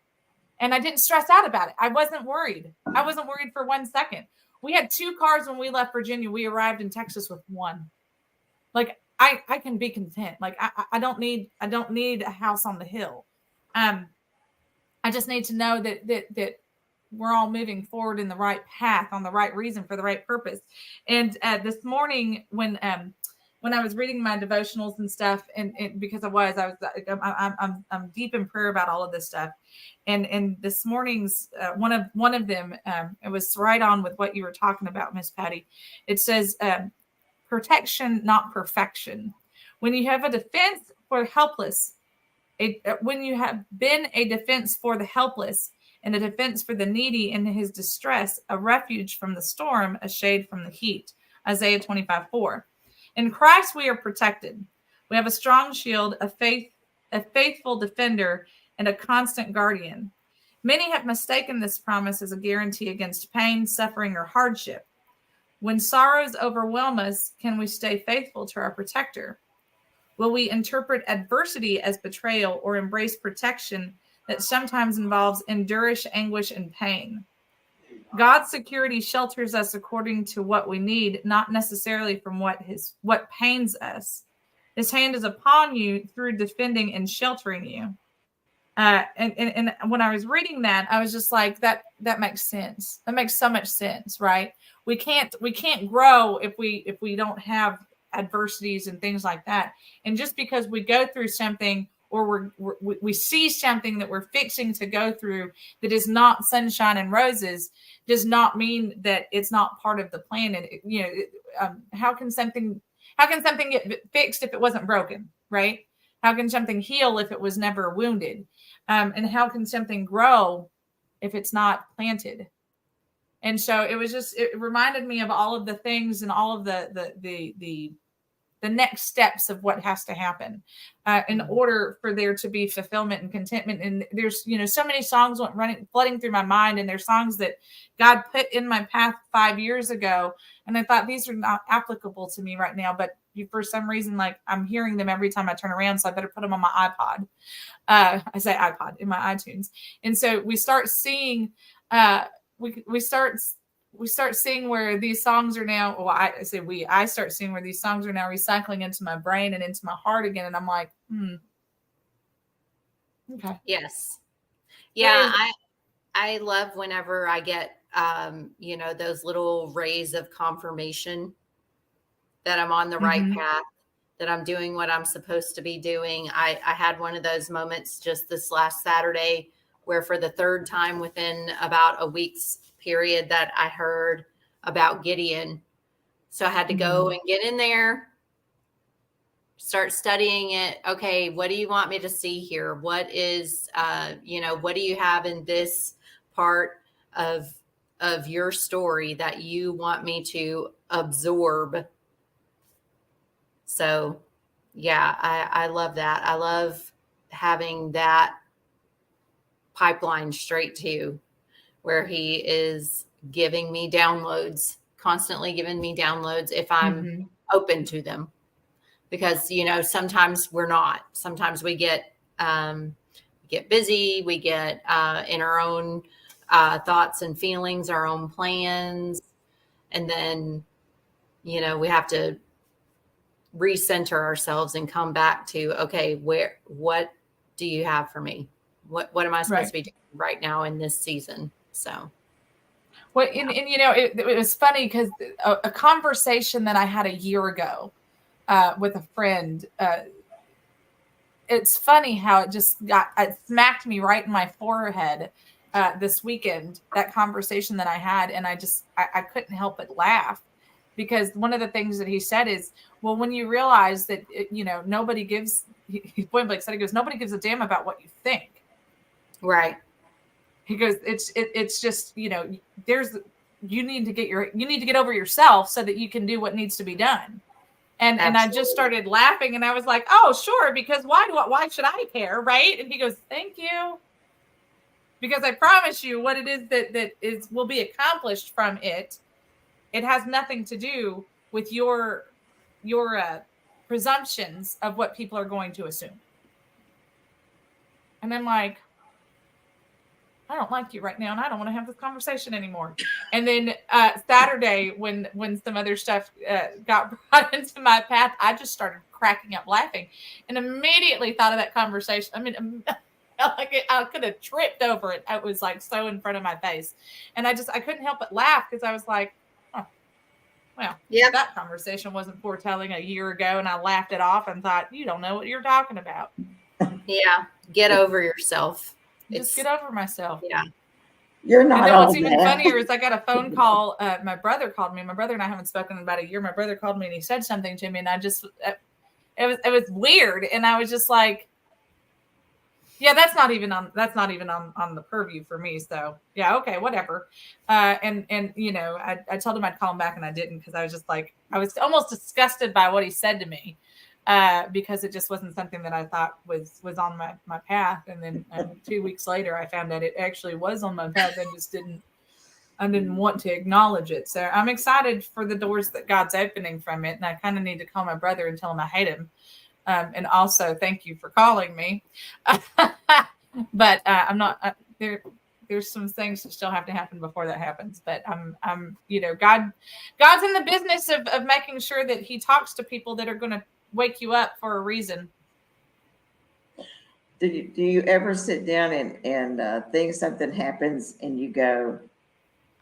[SPEAKER 1] And I didn't stress out about it. I wasn't worried. I wasn't worried for 1 second. We had 2 cars when we left Virginia. We arrived in Texas with 1. Like, I can be content. Like, I don't need a house on the hill. I just need to know that we're all moving forward in the right path, on the right reason, for the right purpose. And this morning, when I was reading my devotionals and stuff, and because I'm deep in prayer about all of this stuff. And this morning's one of them, it was right on with what you were talking about, Miss Patty. It says, protection, not perfection. When you have a defense for the helpless, when you have been a defense for the helpless and a defense for the needy in his distress, a refuge from the storm, a shade from the heat. Isaiah 25:4. In Christ, we are protected. We have a strong shield, a faithful defender, and a constant guardian. Many have mistaken this promise as a guarantee against pain, suffering, or hardship. When sorrows overwhelm us, can we stay faithful to our protector? Will we interpret adversity as betrayal or embrace protection that sometimes involves endurance, anguish, and pain? God's security shelters us according to what we need, not necessarily from what pains us. His hand is upon you through defending and sheltering you. And when I was reading that, I was just like, that makes sense. That makes so much sense, right? We can't grow if we don't have adversities and things like that. And just because we go through something, or we see something that we're fixing to go through that is not sunshine and roses, does not mean that it's not part of the plan. And how can something get fixed if it wasn't broken, right? How can something heal if it was never wounded? And how can something grow if it's not planted? And so it reminded me of all of the things and all of the next steps of what has to happen in order for there to be fulfillment and contentment. And there's, so many songs flooding through my mind, and there's songs that God put in my path 5 years ago. And I thought, these are not applicable to me right now, but for some reason, like, I'm hearing them every time I turn around. So I better put them on my iPod. I say iPod, in my iTunes. And so we start seeing, we start seeing where these songs are now. Well, I start seeing where these songs are now recycling into my brain and into my heart again. And I'm like, okay.
[SPEAKER 4] Yes. Yeah. I love whenever I get, those little rays of confirmation that I'm on the right path, that I'm doing what I'm supposed to be doing. I had one of those moments just this last Saturday where, for the 3rd time within about a week's period, that I heard about Gideon. So I had to go and get in there, start studying it. Okay, what do you want me to see here? What is, what do you have in this part of your story that you want me to absorb? So, yeah, I love that. I love having that pipeline straight to where he is giving me downloads, constantly giving me downloads if I'm open to them. Because, sometimes we're not. Sometimes we get busy. We get in our own thoughts and feelings, our own plans. And then, we have to recenter ourselves and come back to, okay, what do you have for me? What am I supposed to be doing right now in this season? So,
[SPEAKER 1] well, and it was funny because a conversation that I had a year ago with a friend, it's funny how it smacked me right in my forehead this weekend, that conversation that I had. And I couldn't help but laugh, because one of the things that he said is, well, when you realize that, nobody gives, he point blank said, he goes, nobody gives a damn about what you think.
[SPEAKER 4] Right.
[SPEAKER 1] He goes, it's just, there's you need to get over yourself so that you can do what needs to be done. And I just
[SPEAKER 4] Absolutely.
[SPEAKER 1] started laughing, and I was like, oh, sure, because why should I care, right? And he goes, thank you. Because I promise you what it is that will be accomplished from it. It has nothing to do with your presumptions of what people are going to assume. And I'm like, I don't like you right now, and I don't want to have this conversation anymore. And then Saturday, when some other stuff got brought into my path, I just started cracking up laughing, and immediately thought of that conversation. I mean, like I could have tripped over it. It was like so in front of my face, and I couldn't help but laugh because I was like, oh, well,
[SPEAKER 4] Yep.
[SPEAKER 1] that conversation wasn't foretelling a year ago, and I laughed it off and thought, you don't know what you're talking about.
[SPEAKER 4] Yeah. Get over yourself.
[SPEAKER 1] Just get over myself.
[SPEAKER 4] Yeah.
[SPEAKER 2] You're not
[SPEAKER 1] And then
[SPEAKER 2] all
[SPEAKER 1] what's even
[SPEAKER 2] that.
[SPEAKER 1] funnier is I got a phone call. My brother called me. My brother and I haven't spoken in about a year. My brother called me and he said something to me, and I just it was weird, and I was just like, yeah, that's not even on the purview for me. So yeah, okay, whatever. And you know, I told him I'd call him back, and I didn't, because I was just like, I was almost disgusted by what he said to me. Because it just wasn't something that I thought was on my path. And then 2 weeks later, I found out it actually was on my path. I didn't want to acknowledge it. So I'm excited for the doors that God's opening from it. And I kind of need to call my brother and tell him I hate him. And also thank you for calling me. But I'm not there. There's some things that still have to happen before that happens. But I'm you know, God's in the business of making sure that he talks to people that are going to wake you up for a reason.
[SPEAKER 2] Do you ever sit down and think something happens and you go,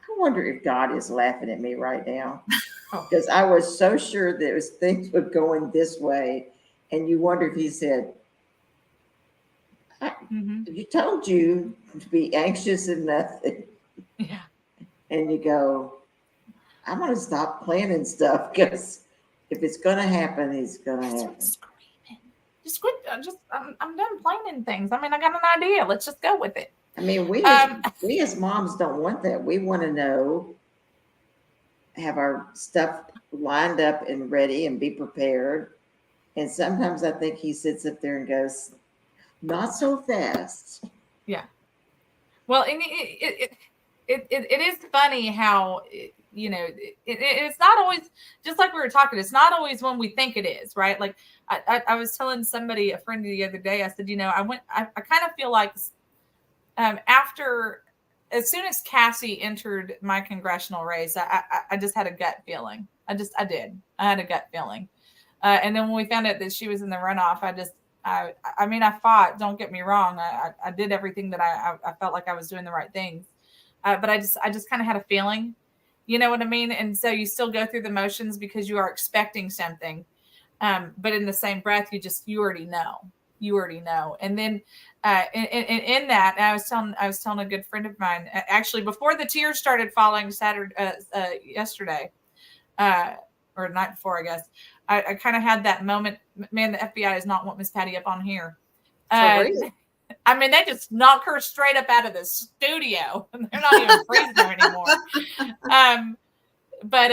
[SPEAKER 2] I wonder if God is laughing at me right now? Because I was so sure that things were going this way, and you wonder if he said, you told you to be anxious and nothing.
[SPEAKER 1] Yeah.
[SPEAKER 2] And you go, I'm going to stop planning stuff, because if it's going to happen, it's going to happen.
[SPEAKER 1] Just quit. I'm done planning things. I mean, I got an idea. Let's just go with it.
[SPEAKER 2] I mean, we as moms don't want that. We want to know, have our stuff lined up and ready and be prepared. And sometimes I think he sits up there and goes, not so fast.
[SPEAKER 1] Yeah. Well, and it is funny how, you know, it's not always, just like we were talking, it's not always when we think it is, right? Like I was telling somebody, a friend the other day, I said, you know, I kind of feel like after, as soon as Cassie entered my congressional race, I just had a gut feeling. I had a gut feeling. And then when we found out that she was in the runoff, I mean, I fought, don't get me wrong. I did everything that I felt like I was doing the right things. But I just kind of had a feeling, you know what I mean? And so you still go through the motions because you are expecting something. But in the same breath, you already know. And then in that, I was telling a good friend of mine, actually, before the tears started falling yesterday, or night before, I guess, I kind of had that moment. Man, the FBI does not want Miss Patty up on here. I mean, they just knock her straight up out of the studio. They're not even freezing her anymore. But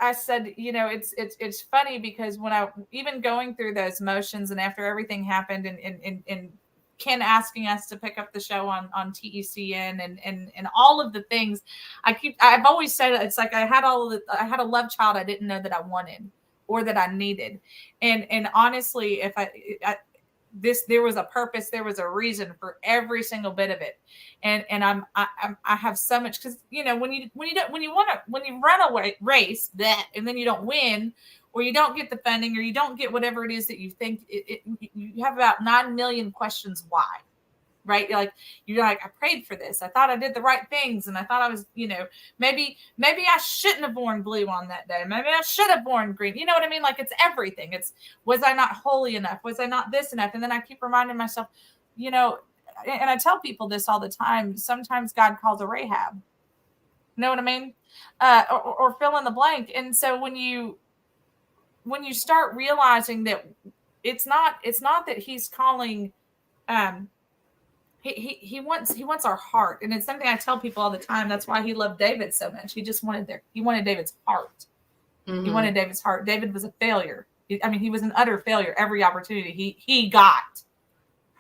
[SPEAKER 1] I said, you know, it's funny because when I, even going through those motions, and after everything happened, and Ken asking us to pick up the show on TECN and all of the things, I've always said, it's like I had a love child I didn't know that I wanted or that I needed. And honestly, if there was a purpose, there was a reason for every single bit of it. And I have so much, because, you know, when you run a race and then you don't win, or you don't get the funding, or you don't get whatever it is that you think, you have about 9 million questions why, right? You're like, I prayed for this. I thought I did the right things. And I thought I was, you know, maybe I shouldn't have worn blue on that day. Maybe I should have worn green. You know what I mean? Like, it's everything. Was I not holy enough? Was I not this enough? And then I keep reminding myself, you know, and I tell people this all the time, sometimes God calls a Rahab. You know what I mean? Or fill in the blank. And so when you start realizing that it's not that he's calling He wants our heart, and it's something I tell people all the time. That's why he loved David so much. He wanted David's heart. He wanted David's heart. David was a failure. He was an utter failure every opportunity he got.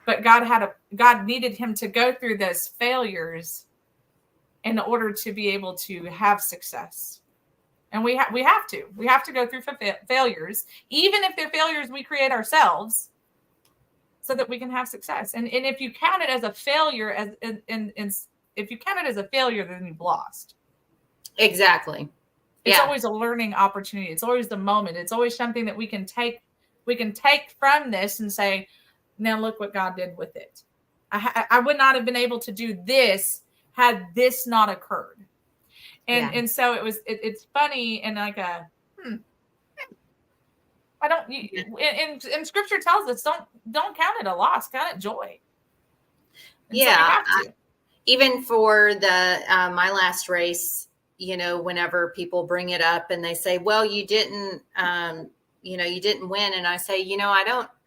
[SPEAKER 1] But God needed him to go through those failures in order to be able to have success. And we have to go through failures, even if they're failures we create ourselves, so that we can have success. And if you count it as a failure, if you count it as a failure, then you've lost.
[SPEAKER 4] Exactly.
[SPEAKER 1] It's always a learning opportunity. It's always the moment. It's always something that we can take from this and say, now look what God did with it. I would not have been able to do this had this not occurred. And so it's funny, and like and scripture tells us don't count it a loss, count it joy. And so
[SPEAKER 4] even for the my last race, whenever people bring it up and they say, well, you didn't win. And I say,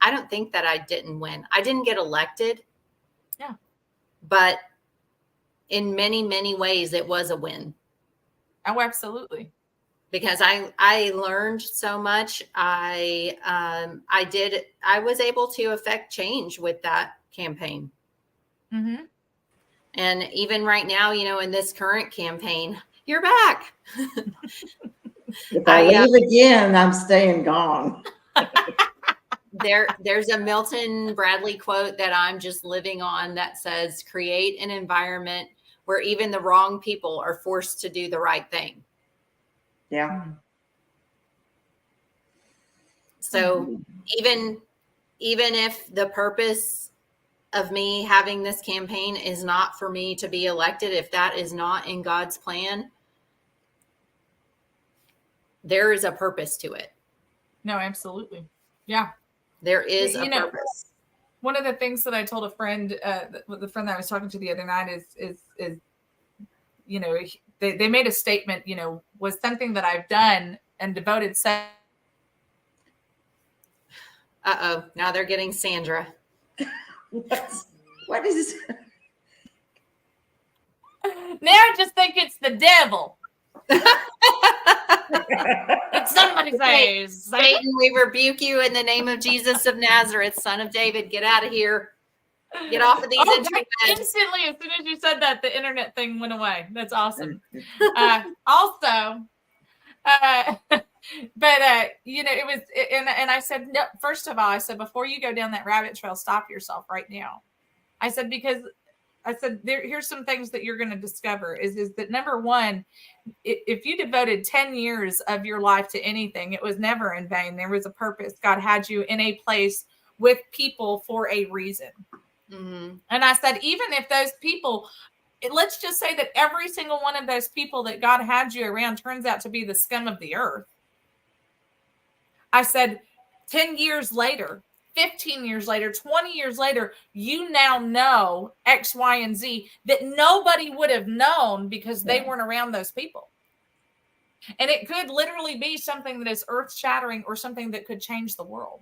[SPEAKER 4] I don't think that I didn't win. I didn't get elected.
[SPEAKER 1] Yeah.
[SPEAKER 4] But in many, many ways, it was a win.
[SPEAKER 1] Oh, absolutely.
[SPEAKER 4] Because I learned so much. I was able to affect change with that campaign.
[SPEAKER 1] Mm-hmm.
[SPEAKER 4] And even right now, in this current campaign, you're back.
[SPEAKER 2] If I leave again, I'm staying gone.
[SPEAKER 4] There's a Milton Bradley quote that I'm just living on that says, create an environment where even the wrong people are forced to do the right thing.
[SPEAKER 2] Yeah.
[SPEAKER 4] So even if the purpose of me having this campaign is not for me to be elected, if that is not in God's plan, there is a purpose to it.
[SPEAKER 1] No, absolutely. Yeah.
[SPEAKER 4] There is a purpose.
[SPEAKER 1] One of the things that I told a friend, the friend that I was talking to the other night is they made a statement, was something that I've done and devoted.
[SPEAKER 4] Now they're getting Sandra.
[SPEAKER 2] What is?
[SPEAKER 1] Now I just think it's the devil. Somebody says,
[SPEAKER 4] Satan, we rebuke you in the name of Jesus of Nazareth, son of David. Get out of here. Get off of these internet.
[SPEAKER 1] Instantly, as soon as you said that, the internet thing went away. That's awesome. It was, and I said, no, first of all, I said, before you go down that rabbit trail, stop yourself right now. I said, because here's some things that you're going to discover is that number one, if you devoted 10 years of your life to anything, it was never in vain. There was a purpose. God had you in a place with people for a reason. Mm-hmm. And I said, even if those people, let's just say that every single one of those people that God had you around turns out to be the scum of the earth. I said, 10 years later, 15 years later, 20 years later, you now know X, Y, and Z that nobody would have known because they weren't around those people. And it could literally be something that is earth-shattering or something that could change the world.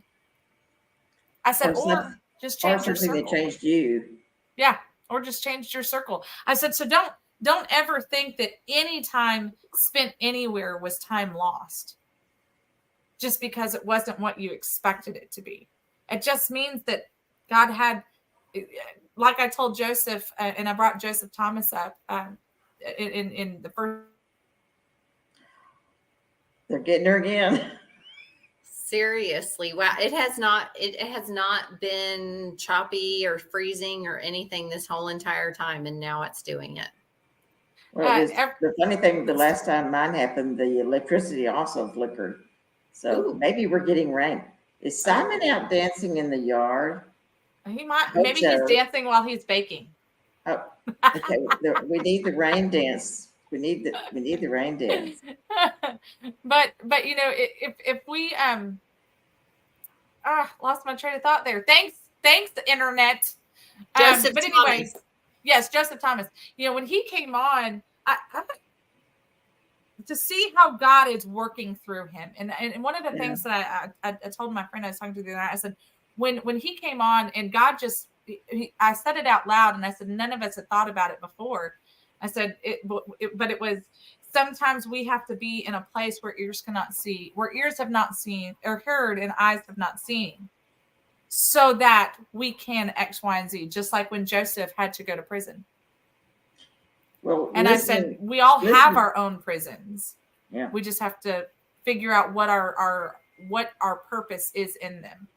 [SPEAKER 1] I said, or just change your circle.
[SPEAKER 2] That changed you.
[SPEAKER 1] Yeah, or just changed your circle. I said, so don't ever think that any time spent anywhere was time lost just because it wasn't what you expected it to be. It just means that God had, like I told Joseph, and I brought Joseph Thomas up in the first.
[SPEAKER 2] They're getting her again.
[SPEAKER 4] Seriously, wow! It has not been choppy or freezing or anything this whole entire time, and now it's doing it.
[SPEAKER 2] Well, the funny thing, the last time mine happened, the electricity also flickered. So maybe we're getting rain. Is Simon out dancing in the yard?
[SPEAKER 1] He might. Maybe he's dancing while he's baking.
[SPEAKER 2] Oh, okay. We need the rain dance. We need the rain dance.
[SPEAKER 1] But if we lost my train of thought there. Thanks internet.
[SPEAKER 4] Joseph
[SPEAKER 1] but anyways, yes, Joseph Thomas. When he came on, I to see how God is working through him. And one of the things that I told my friend I was talking to the other night, I said, when he came on and God just, I said it out loud, and I said, none of us had thought about it before. I said but it was, sometimes we have to be in a place where ears cannot see, where ears have not seen or heard, and eyes have not seen, so that we can X, Y, and Z, just like when Joseph had to go to prison.
[SPEAKER 2] Well,
[SPEAKER 1] And I said, we all have our own prisons.
[SPEAKER 2] Yeah.
[SPEAKER 1] We just have to figure out what our purpose is in them.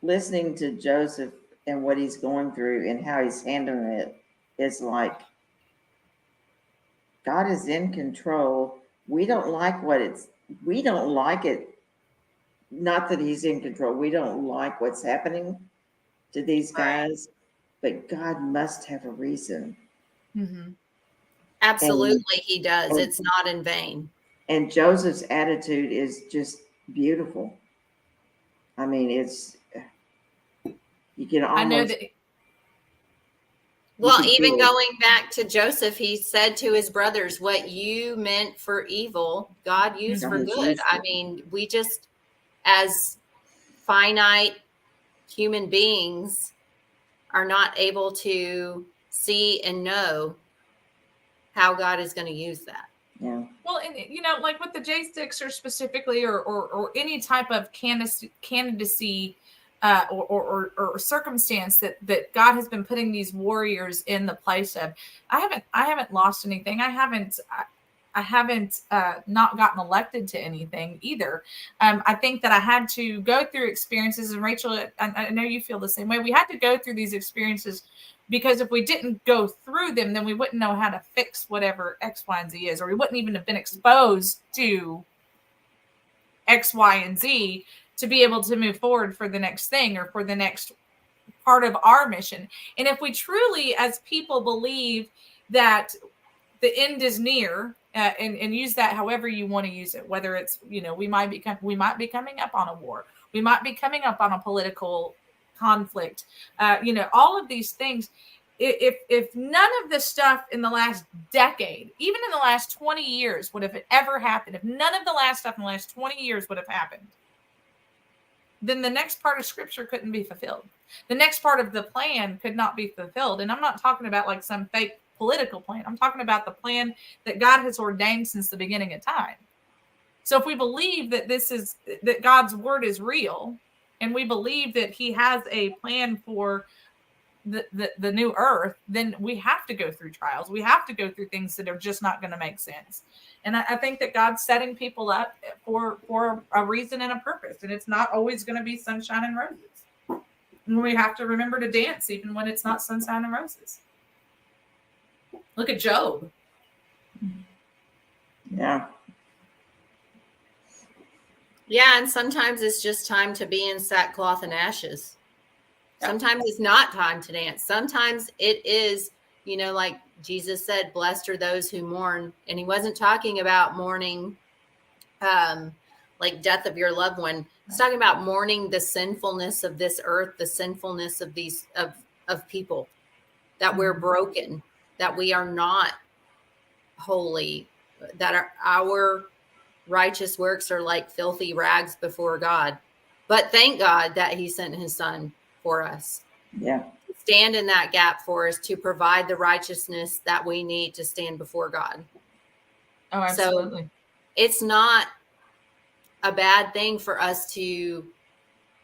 [SPEAKER 2] Listening to Joseph and what he's going through and how he's handling it is like, God is in control. We don't like it. Not that he's in control. We don't like what's happening to these guys, but God must have a reason.
[SPEAKER 1] Mm-hmm.
[SPEAKER 4] Absolutely, he does. It's not in vain.
[SPEAKER 2] And Joseph's attitude is just beautiful. I mean, you can almost.
[SPEAKER 1] I know that.
[SPEAKER 4] Well, even going back to Joseph, he said to his brothers, what you meant for evil, God used for good. I mean, we just, as finite human beings, are not able to see and know how God is going to use that.
[SPEAKER 2] Yeah.
[SPEAKER 1] Well, and like with the J6 or specifically, or any type of candidacy or circumstance that God has been putting these warriors in the place of, I haven't lost anything. I haven't not gotten elected to anything either. I think that I had to go through experiences, and Rachel, I know you feel the same way. We had to go through these experiences, because if we didn't go through them, then we wouldn't know how to fix whatever X, Y, and Z is, or we wouldn't even have been exposed to X, Y, and Z to be able to move forward for the next thing or for the next part of our mission. And if we truly, as people, believe that the end is near, and use that however you want to use it, whether it's, we might be coming up on a war, we might be coming up on a political conflict, all of these things. If none of this stuff in the last decade, even in the last 20 years, would have ever happened, if none of the last stuff in the last 20 years would have happened, then the next part of scripture couldn't be fulfilled. The next part of the plan could not be fulfilled. And I'm not talking about like some fake political plan. I'm talking about the plan that God has ordained since the beginning of time. So if we believe that that God's word is real, and we believe that he has a plan for the new earth, then we have to go through trials. We have to go through things that are just not going to make sense. And I think that God's setting people up for a reason and a purpose. And it's not always going to be sunshine and roses. And we have to remember to dance even when it's not sunshine and roses. Look at Job.
[SPEAKER 2] Yeah.
[SPEAKER 4] Yeah, and sometimes it's just time to be in sackcloth and ashes. Sometimes it's not time to dance. Sometimes it is, like Jesus said, blessed are those who mourn. And he wasn't talking about mourning like death of your loved one. He's talking about mourning the sinfulness of this earth, the sinfulness of these of people, that we're broken, that we are not holy, that our righteous works are like filthy rags before God. But thank God that he sent his son for us.
[SPEAKER 2] Yeah.
[SPEAKER 4] Stand in that gap for us to provide the righteousness that we need to stand before God.
[SPEAKER 1] Oh, absolutely.
[SPEAKER 4] So it's not a bad thing for us to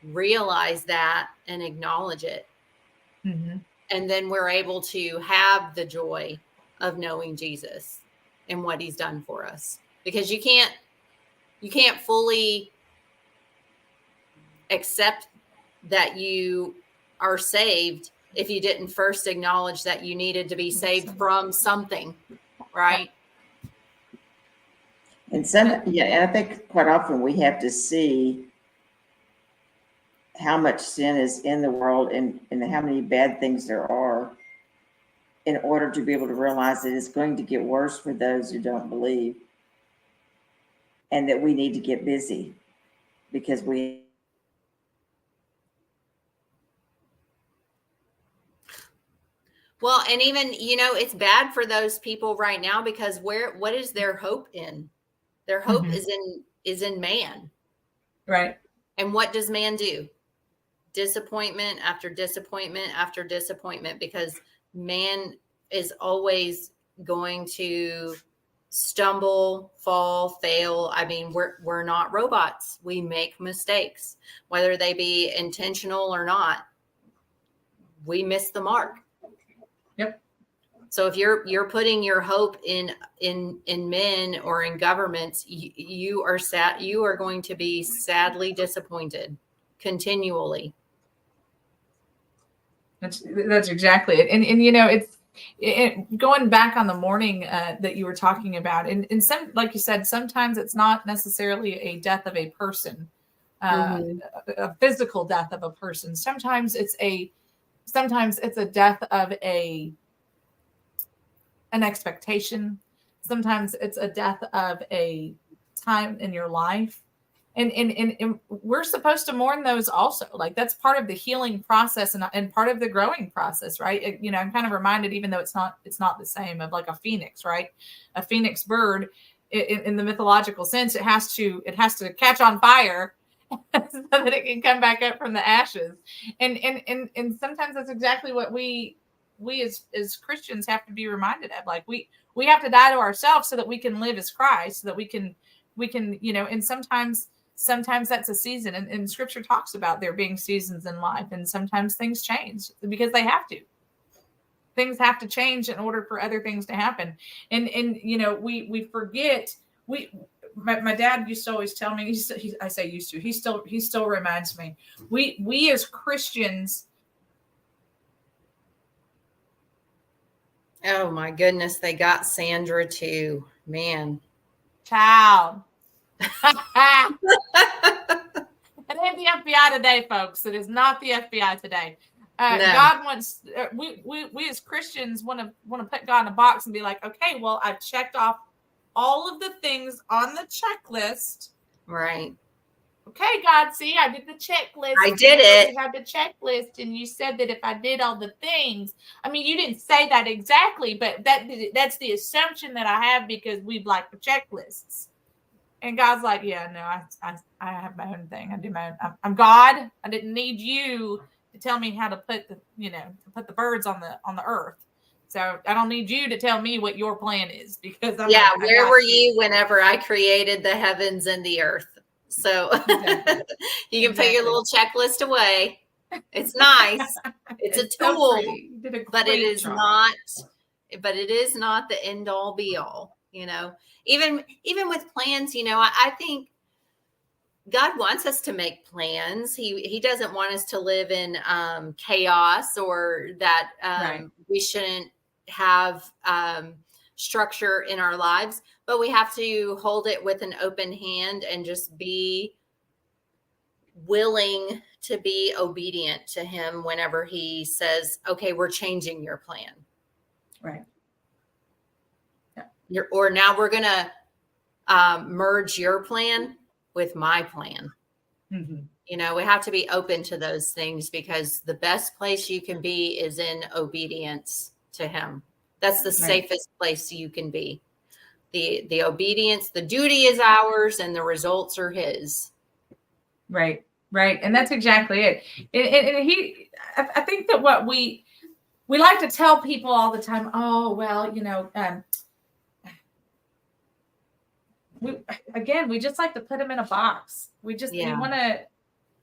[SPEAKER 4] realize that and acknowledge it.
[SPEAKER 1] Mm-hmm.
[SPEAKER 4] And then we're able to have the joy of knowing Jesus and what he's done for us. Because you can't fully accept that you are saved if you didn't first acknowledge that you needed to be saved from something, right?
[SPEAKER 2] And I think quite often we have to see how much sin is in the world and how many bad things there are in order to be able to realize that it's going to get worse for those who don't believe, and that we need to get busy because we.
[SPEAKER 4] Well, and even, it's bad for those people right now, because what is their hope in? Their hope is in man.
[SPEAKER 1] Right.
[SPEAKER 4] And what does man do? disappointment after disappointment after disappointment, because man is always going to stumble, fall, fail. I mean, we're not robots. We make mistakes, whether they be intentional or not. We miss the mark.
[SPEAKER 1] Yep.
[SPEAKER 4] So if you're putting your hope in men or in governments, you are sad. You are going to be sadly disappointed continually.
[SPEAKER 1] That's exactly it. And you know, it's going back on the morning that you were talking about, and some, like you said, sometimes it's not necessarily a death of a person, a physical death of a person. Sometimes it's a death of an expectation. Sometimes it's a death of a time in your life. And we're supposed to mourn those also. Like, that's part of the healing process and part of the growing process, right? You know, I'm kind of reminded, even though it's not the same, of like a phoenix, right? A phoenix bird, in the mythological sense, it has to catch on fire so that it can come back up from the ashes. And sometimes that's exactly what we as Christians have to be reminded of. Like, we have to die to ourselves so that we can live as Christ, so that we can, you know, and sometimes that's a season, and scripture talks about there being seasons in life, and sometimes things change because they have to. Things have to change in order for other things to happen. And you know, we forget. My dad used to always tell me, he still reminds me, we as Christians.
[SPEAKER 4] Oh my goodness, they got Sandra too, man.
[SPEAKER 1] Child. It ain't the FBI today, folks. It is not the FBI today.
[SPEAKER 4] No.
[SPEAKER 1] God wants, we as Christians want to put God in a box and be like, okay, well, I've checked off all of the things on the checklist.
[SPEAKER 4] Right.
[SPEAKER 1] Okay, God, see, I did the checklist.
[SPEAKER 4] I did it.
[SPEAKER 1] You had the checklist, and you said that if I did all the things, I mean, you didn't say that exactly, but that's the assumption that I have, because we've like the checklists. And God's like, yeah, no, I have my own thing. I do my own. I'm God. I didn't need you to tell me how to put the birds on the earth. So I don't need you to tell me what your plan is, because
[SPEAKER 4] where were you whenever I created the heavens and the earth? So
[SPEAKER 1] Exactly.
[SPEAKER 4] you can put your little checklist away. It's nice. It's a tool, but it is not. But it is not the end all be all. You know, even with plans, you know, I think God wants us to make plans. He doesn't want us to live in chaos, or that we shouldn't have structure in our lives, but we have to hold it with an open hand and just be willing to be obedient to him whenever he says, okay, we're changing your plan.
[SPEAKER 1] Right.
[SPEAKER 4] Or now we're going to merge your plan with my plan.
[SPEAKER 1] Mm-hmm.
[SPEAKER 4] You know, we have to be open to those things, because the best place you can be is in obedience to him. That's the safest place you can be. The obedience, the duty is ours, and the results are his.
[SPEAKER 1] Right. And that's exactly it. And I think that what we like to tell people all the time, oh, well, you know, we just like to put them in a box. We want to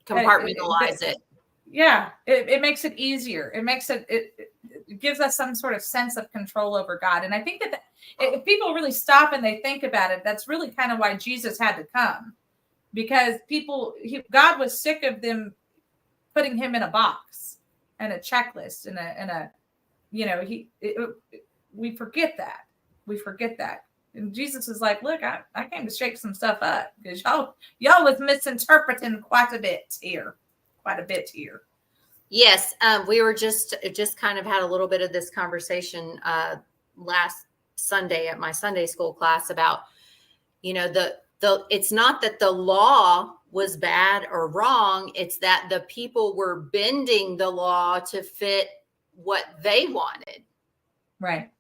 [SPEAKER 4] compartmentalize it.
[SPEAKER 1] Yeah. It makes it easier. It makes it gives us some sort of sense of control over God. And I think that if people really stop and they think about it, that's really kind of why Jesus had to come, because God was sick of them putting him in a box and a checklist and a you know, we forget that. And Jesus is like, look, I came to shake some stuff up, because y'all was misinterpreting quite a bit here.
[SPEAKER 4] Yes. We were just kind of had a little bit of this conversation last Sunday at my Sunday school class about, you know, it's not that the law was bad or wrong. It's that the people were bending the law to fit what they wanted.
[SPEAKER 1] Right.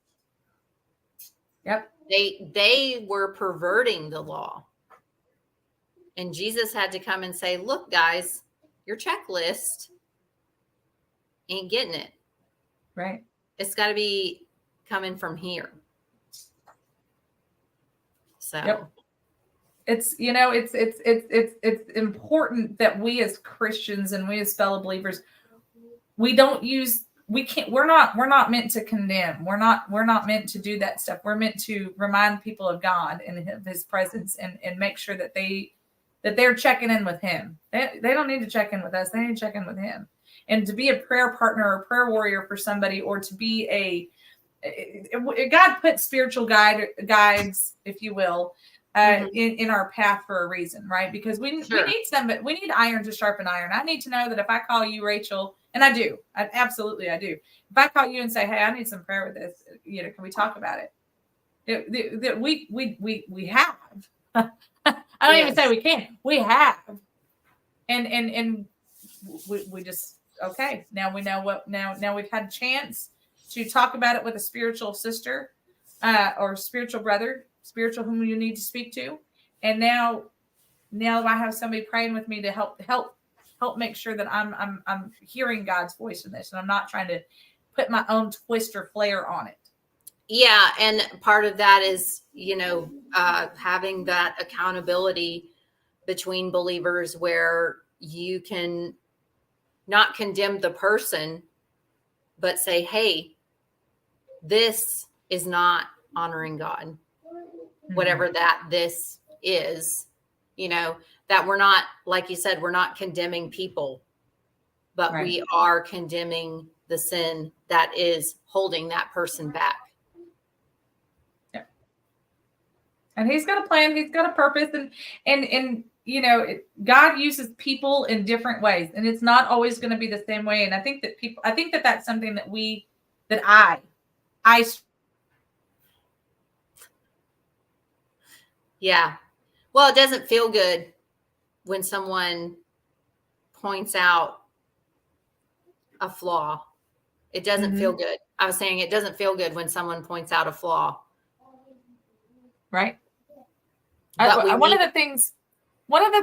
[SPEAKER 1] Yep.
[SPEAKER 4] They were perverting the law. And Jesus had to come and say, look, guys, your checklist ain't getting it.
[SPEAKER 1] Right.
[SPEAKER 4] It's got to be coming from here. So
[SPEAKER 1] Yep. It's, you know, it's important that we as Christians and we as fellow believers, we're not meant to condemn. We're not meant to do that stuff. We're meant to remind people of God and of his presence and make sure that they're checking in with him. They don't need to check in with us. They need to check in with him. And to be a prayer partner or prayer warrior for somebody, or to be God put spiritual guides, if you will, in our path for a reason, right? Because we need iron to sharpen iron. I need to know that if I call you, Rachel, and I do, absolutely I do. If I call you and say, hey, I need some prayer with this, you know, can we talk about it? We have. I don't even say we can. We have. And we just, okay, now we know what, now we've had a chance to talk about it with a spiritual sister or spiritual brother, spiritual whom you need to speak to. And now I have somebody praying with me to help make sure that I'm hearing God's voice in this, and I'm not trying to put my own twist or flair on it.
[SPEAKER 4] Yeah, and part of that is, you know, having that accountability between believers where you can not condemn the person, but say, hey, this is not honoring God, whatever that this is, you know, that we're not, like you said, we're not condemning people, but
[SPEAKER 1] Right.
[SPEAKER 4] we are condemning the sin that is holding that person back.
[SPEAKER 1] Yeah. And he's got a plan, he's got a purpose, and you know, God uses people in different ways, and it's not always going to be the same way. And I think that that's something that I
[SPEAKER 4] Yeah. Well, it doesn't feel good when someone points out a flaw. It doesn't feel good. I was saying it doesn't feel good when someone points out a flaw.
[SPEAKER 1] Right.
[SPEAKER 4] But
[SPEAKER 1] One of the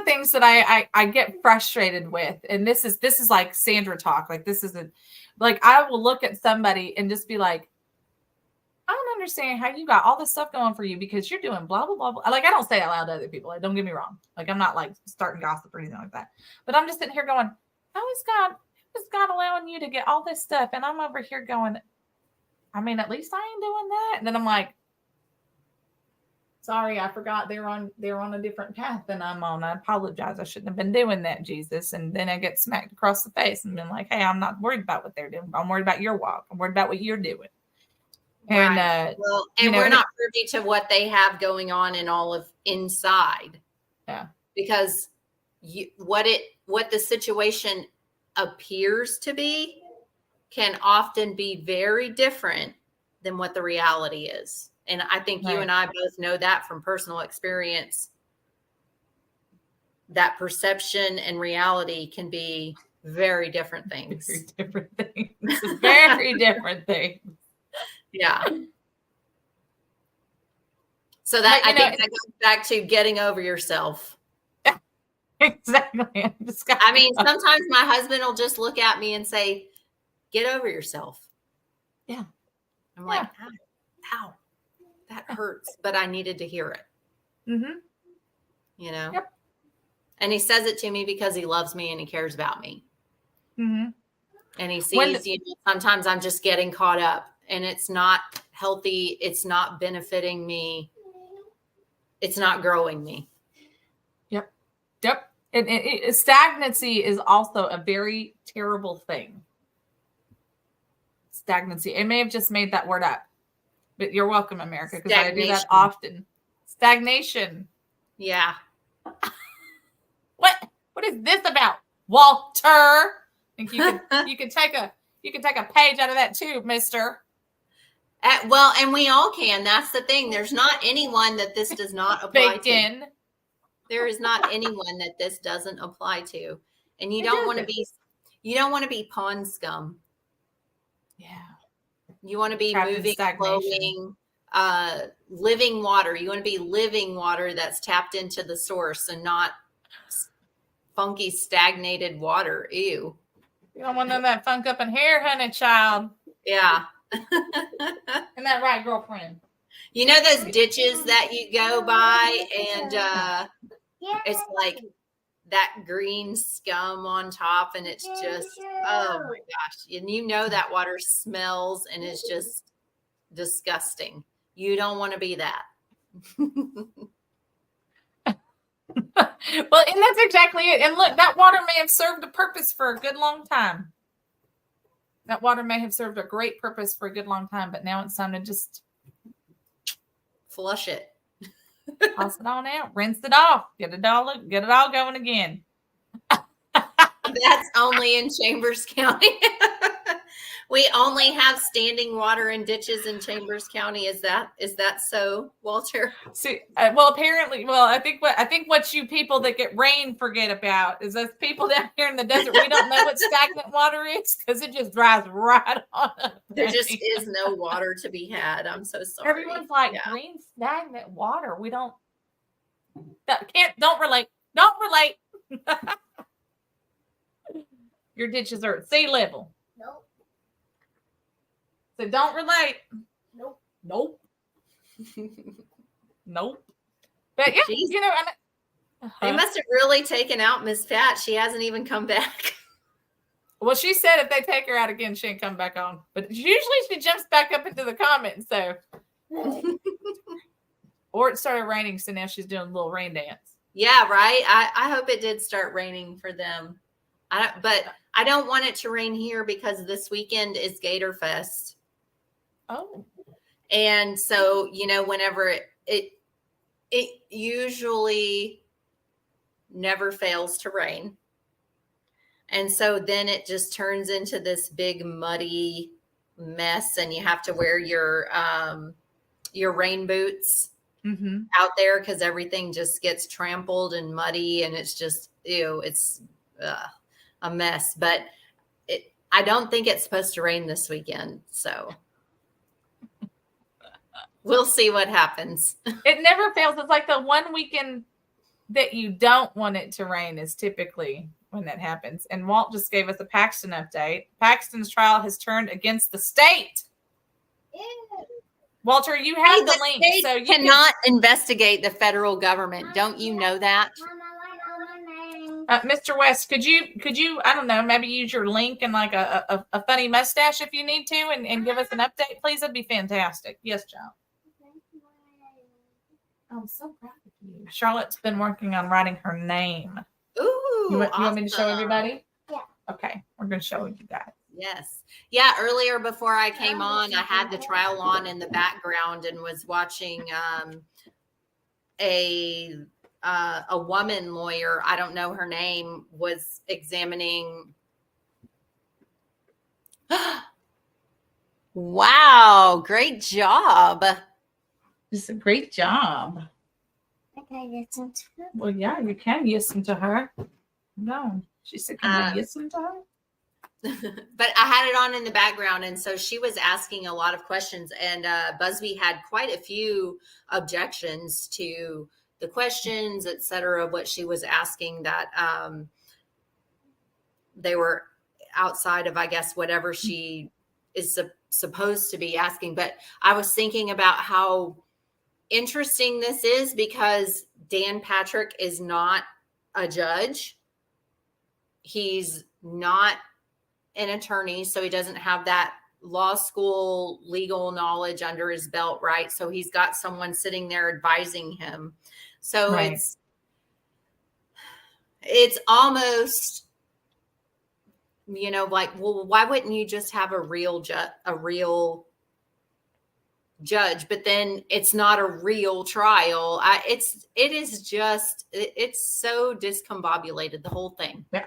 [SPEAKER 1] things that I get frustrated with, and this is like Sandra talk, like this isn't like, I will look at somebody and just be like, I don't understand how you got all this stuff going for you because you're doing blah, blah, blah, blah. Like, I don't say it out loud to other people. Like, don't get me wrong. Like, I'm not like starting gossip or anything like that. But I'm just sitting here going, how is God allowing you to get all this stuff? And I'm over here going, I mean, at least I ain't doing that. And then I'm like, sorry, I forgot they're on a different path than I'm on. I apologize. I shouldn't have been doing that, Jesus. And then I get smacked across the face and been like, hey, I'm not worried about what they're doing. I'm worried about your walk. I'm worried about what you're doing. And
[SPEAKER 4] right. Well, and we're not privy to what they have going on in all of inside.
[SPEAKER 1] Yeah.
[SPEAKER 4] Because what the situation appears to be can often be very different than what the reality is. And I think you and I both know that from personal experience, that perception and reality can be very different things.
[SPEAKER 1] Very different things. Very different things.
[SPEAKER 4] Yeah. So that, I think that goes back to getting over yourself.
[SPEAKER 1] Exactly.
[SPEAKER 4] I mean, sometimes my husband will just look at me and say, get over yourself.
[SPEAKER 1] Yeah.
[SPEAKER 4] I'm like, ow, that hurts, but I needed to hear it.
[SPEAKER 1] Mm-hmm.
[SPEAKER 4] You know?
[SPEAKER 1] Yep.
[SPEAKER 4] And he says it to me because he loves me and he cares about me.
[SPEAKER 1] Mm-hmm.
[SPEAKER 4] And he sees, you know, sometimes I'm just getting caught up and it's not healthy. It's not benefiting me. It's not growing me.
[SPEAKER 1] Yep. And stagnancy is also a very terrible thing. Stagnancy. I may have just made that word up, but you're welcome, America, because I do that often. Stagnation.
[SPEAKER 4] Yeah.
[SPEAKER 1] What is this about, Walter? I think you can take a page out of that too, mister.
[SPEAKER 4] Well, and we all can. That's the thing. There's not anyone that this does not apply to. There is not anyone that this doesn't apply to. And you don't want to be pond scum.
[SPEAKER 1] Yeah.
[SPEAKER 4] You want to be moving, flowing, living water. You want to be living water that's tapped into the source and not funky, stagnated water. Ew.
[SPEAKER 1] You don't want none of that funk up in hair, honey, child.
[SPEAKER 4] Yeah.
[SPEAKER 1] Isn't that right, girlfriend?
[SPEAKER 4] You know those ditches that you go by and it's like that green scum on top and it's just, oh my gosh. And you know that water smells and is just disgusting. You don't want to be that.
[SPEAKER 1] Well, and that's exactly it. And look, that water may have served a purpose for a good long time. That water may have served a great purpose for a good long time, but now it's time to just
[SPEAKER 4] Flush it.
[SPEAKER 1] toss it on out, rinse it off, get it all going again.
[SPEAKER 4] That's only in Chambers County. We only have standing water in ditches in Chambers County. Is that so, Walter?
[SPEAKER 1] See, well, apparently, I think what you people that get rain forget about is those people down here in the desert. We don't know what stagnant water is because it just dries right on up.
[SPEAKER 4] There just is no water to be had. I'm so sorry.
[SPEAKER 1] Everyone's like,
[SPEAKER 4] Yeah.
[SPEAKER 1] green stagnant water. We don't relate. Don't relate. Your ditches are at sea level.
[SPEAKER 5] Nope.
[SPEAKER 1] So don't relate.
[SPEAKER 5] Nope.
[SPEAKER 1] Nope. Nope. But yeah,
[SPEAKER 4] Jeez.
[SPEAKER 1] you know,
[SPEAKER 4] They must have really taken out Miss Pat. She hasn't even come back.
[SPEAKER 1] well, she said if they take her out again, she ain't come back on. But usually she jumps back up into the comments. So, or it started raining, so now she's doing a little rain dance.
[SPEAKER 4] Yeah, right. I hope it did start raining for them. But I don't want it to rain here because this weekend is Gator Fest.
[SPEAKER 1] Oh,
[SPEAKER 4] And so, you know, whenever it usually never fails to rain. And so then it just turns into this big muddy mess and you have to wear your rain boots out there because everything just gets trampled and muddy and it's just, it's a mess. But I don't think it's supposed to rain this weekend. So we'll see what happens.
[SPEAKER 1] it never fails. It's like the one weekend that you don't want it to rain is typically when that happens. And Walt just gave us a Paxton update. Paxton's trial has turned against the state. Walter, you have the link.
[SPEAKER 4] State
[SPEAKER 1] So you
[SPEAKER 4] cannot investigate the federal government. Don't you know that?
[SPEAKER 1] Mr. West, could you, I don't know, maybe use your link and like a funny mustache if you need to and give us an update, please? That'd be fantastic. Yes, John. I'm so proud of you. Charlotte's been working on writing her name.
[SPEAKER 4] Ooh,
[SPEAKER 1] You want me to show
[SPEAKER 4] awesome.
[SPEAKER 1] everybody?
[SPEAKER 5] Yeah.
[SPEAKER 1] Okay, we're going to show you guys.
[SPEAKER 4] Yes. Yeah. Earlier before I came on, I had the trial on in the background and was watching a woman lawyer. I don't know her name, was examining. Wow. Great job.
[SPEAKER 1] Just a great job.
[SPEAKER 5] Okay, listen to it.
[SPEAKER 1] Well, yeah, you can listen to her. No, she said, can you listen to her?
[SPEAKER 4] But I had it on in the background. And so she was asking a lot of questions and Busby had quite a few objections to the questions, et cetera, what she was asking that they were outside of, I guess, whatever she is supposed to be asking. But I was thinking about how interesting this is because Dan Patrick is not a judge. He's not an attorney, so he doesn't have that law school legal knowledge under his belt, right? So he's got someone sitting there advising him. So
[SPEAKER 1] Right.
[SPEAKER 4] it's almost, like, well, why wouldn't you just have a real judge? But then it's not a real trial. It's so discombobulated, the whole thing.
[SPEAKER 1] Yeah.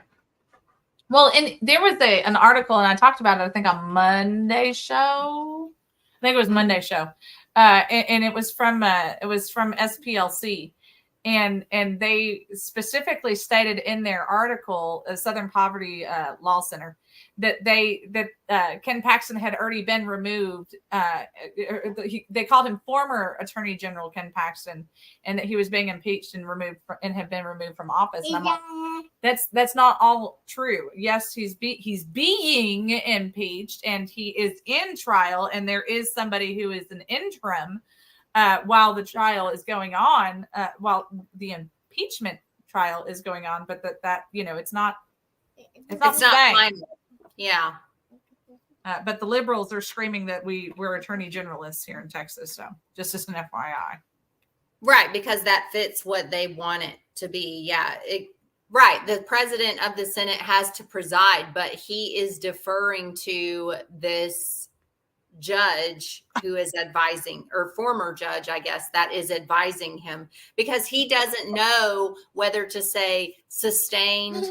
[SPEAKER 1] Well, and there was an article, and I talked about it, I think, on Monday show. I think it was Monday show. And it was from SPLC. And they specifically stated in their article, Southern Poverty Law Center, that Ken Paxton had already been removed. They called him former Attorney General Ken Paxton, and that he was being impeached and removed and had been removed from office. And I'm like, that's not all true. Yes, he's being impeached, and he is in trial, and there is somebody who is an interim while the trial is going on, while the impeachment trial is going on. But that it's not
[SPEAKER 4] final. Yeah.
[SPEAKER 1] But the liberals are screaming that we're attorney generalists here in Texas. So just as an FYI.
[SPEAKER 4] Right. Because that fits what they want it to be. Yeah. Right. The president of the Senate has to preside, but he is deferring to this judge who is advising, or former judge, I guess, that is advising him, because he doesn't know whether to say sustained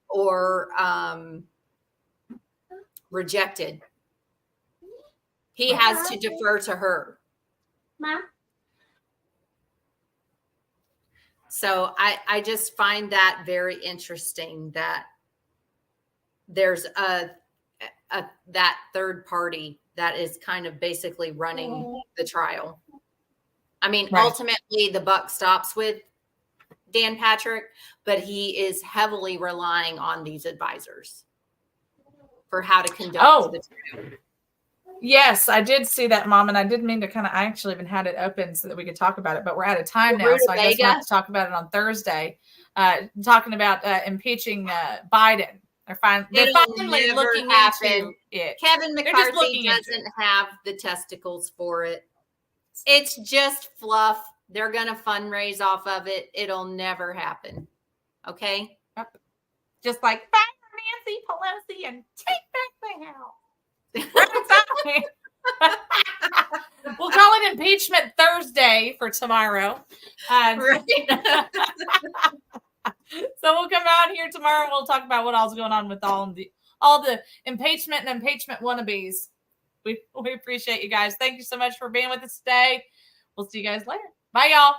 [SPEAKER 4] or rejected. He has to defer to her.
[SPEAKER 5] Mom?
[SPEAKER 4] So I just find that very interesting that there's that third party that is kind of basically running the trial. I mean,
[SPEAKER 1] Right.
[SPEAKER 4] Ultimately the buck stops with Dan Patrick, but he is heavily relying on these advisors for how to conduct the trial.
[SPEAKER 1] Yes, I did see that, Mom, and I did mean to I actually even had it open so that we could talk about it, but we're out of time now, so I guess we'll have to talk about it on Thursday. Talking about impeaching Biden. They're finally looking into it.
[SPEAKER 4] Kevin McCarthy doesn't have the testicles for it. It's just fluff. They're going to fundraise off of it. It'll never happen. Okay?
[SPEAKER 1] Yep. Just like fire Nancy Pelosi and take back the house. We'll call it impeachment Thursday for tomorrow.
[SPEAKER 4] Right.
[SPEAKER 1] So we'll come out here tomorrow and we'll talk about what all's going on with all the impeachment and impeachment wannabes. We appreciate you guys. Thank you so much for being with us today. We'll see you guys later. Bye, y'all.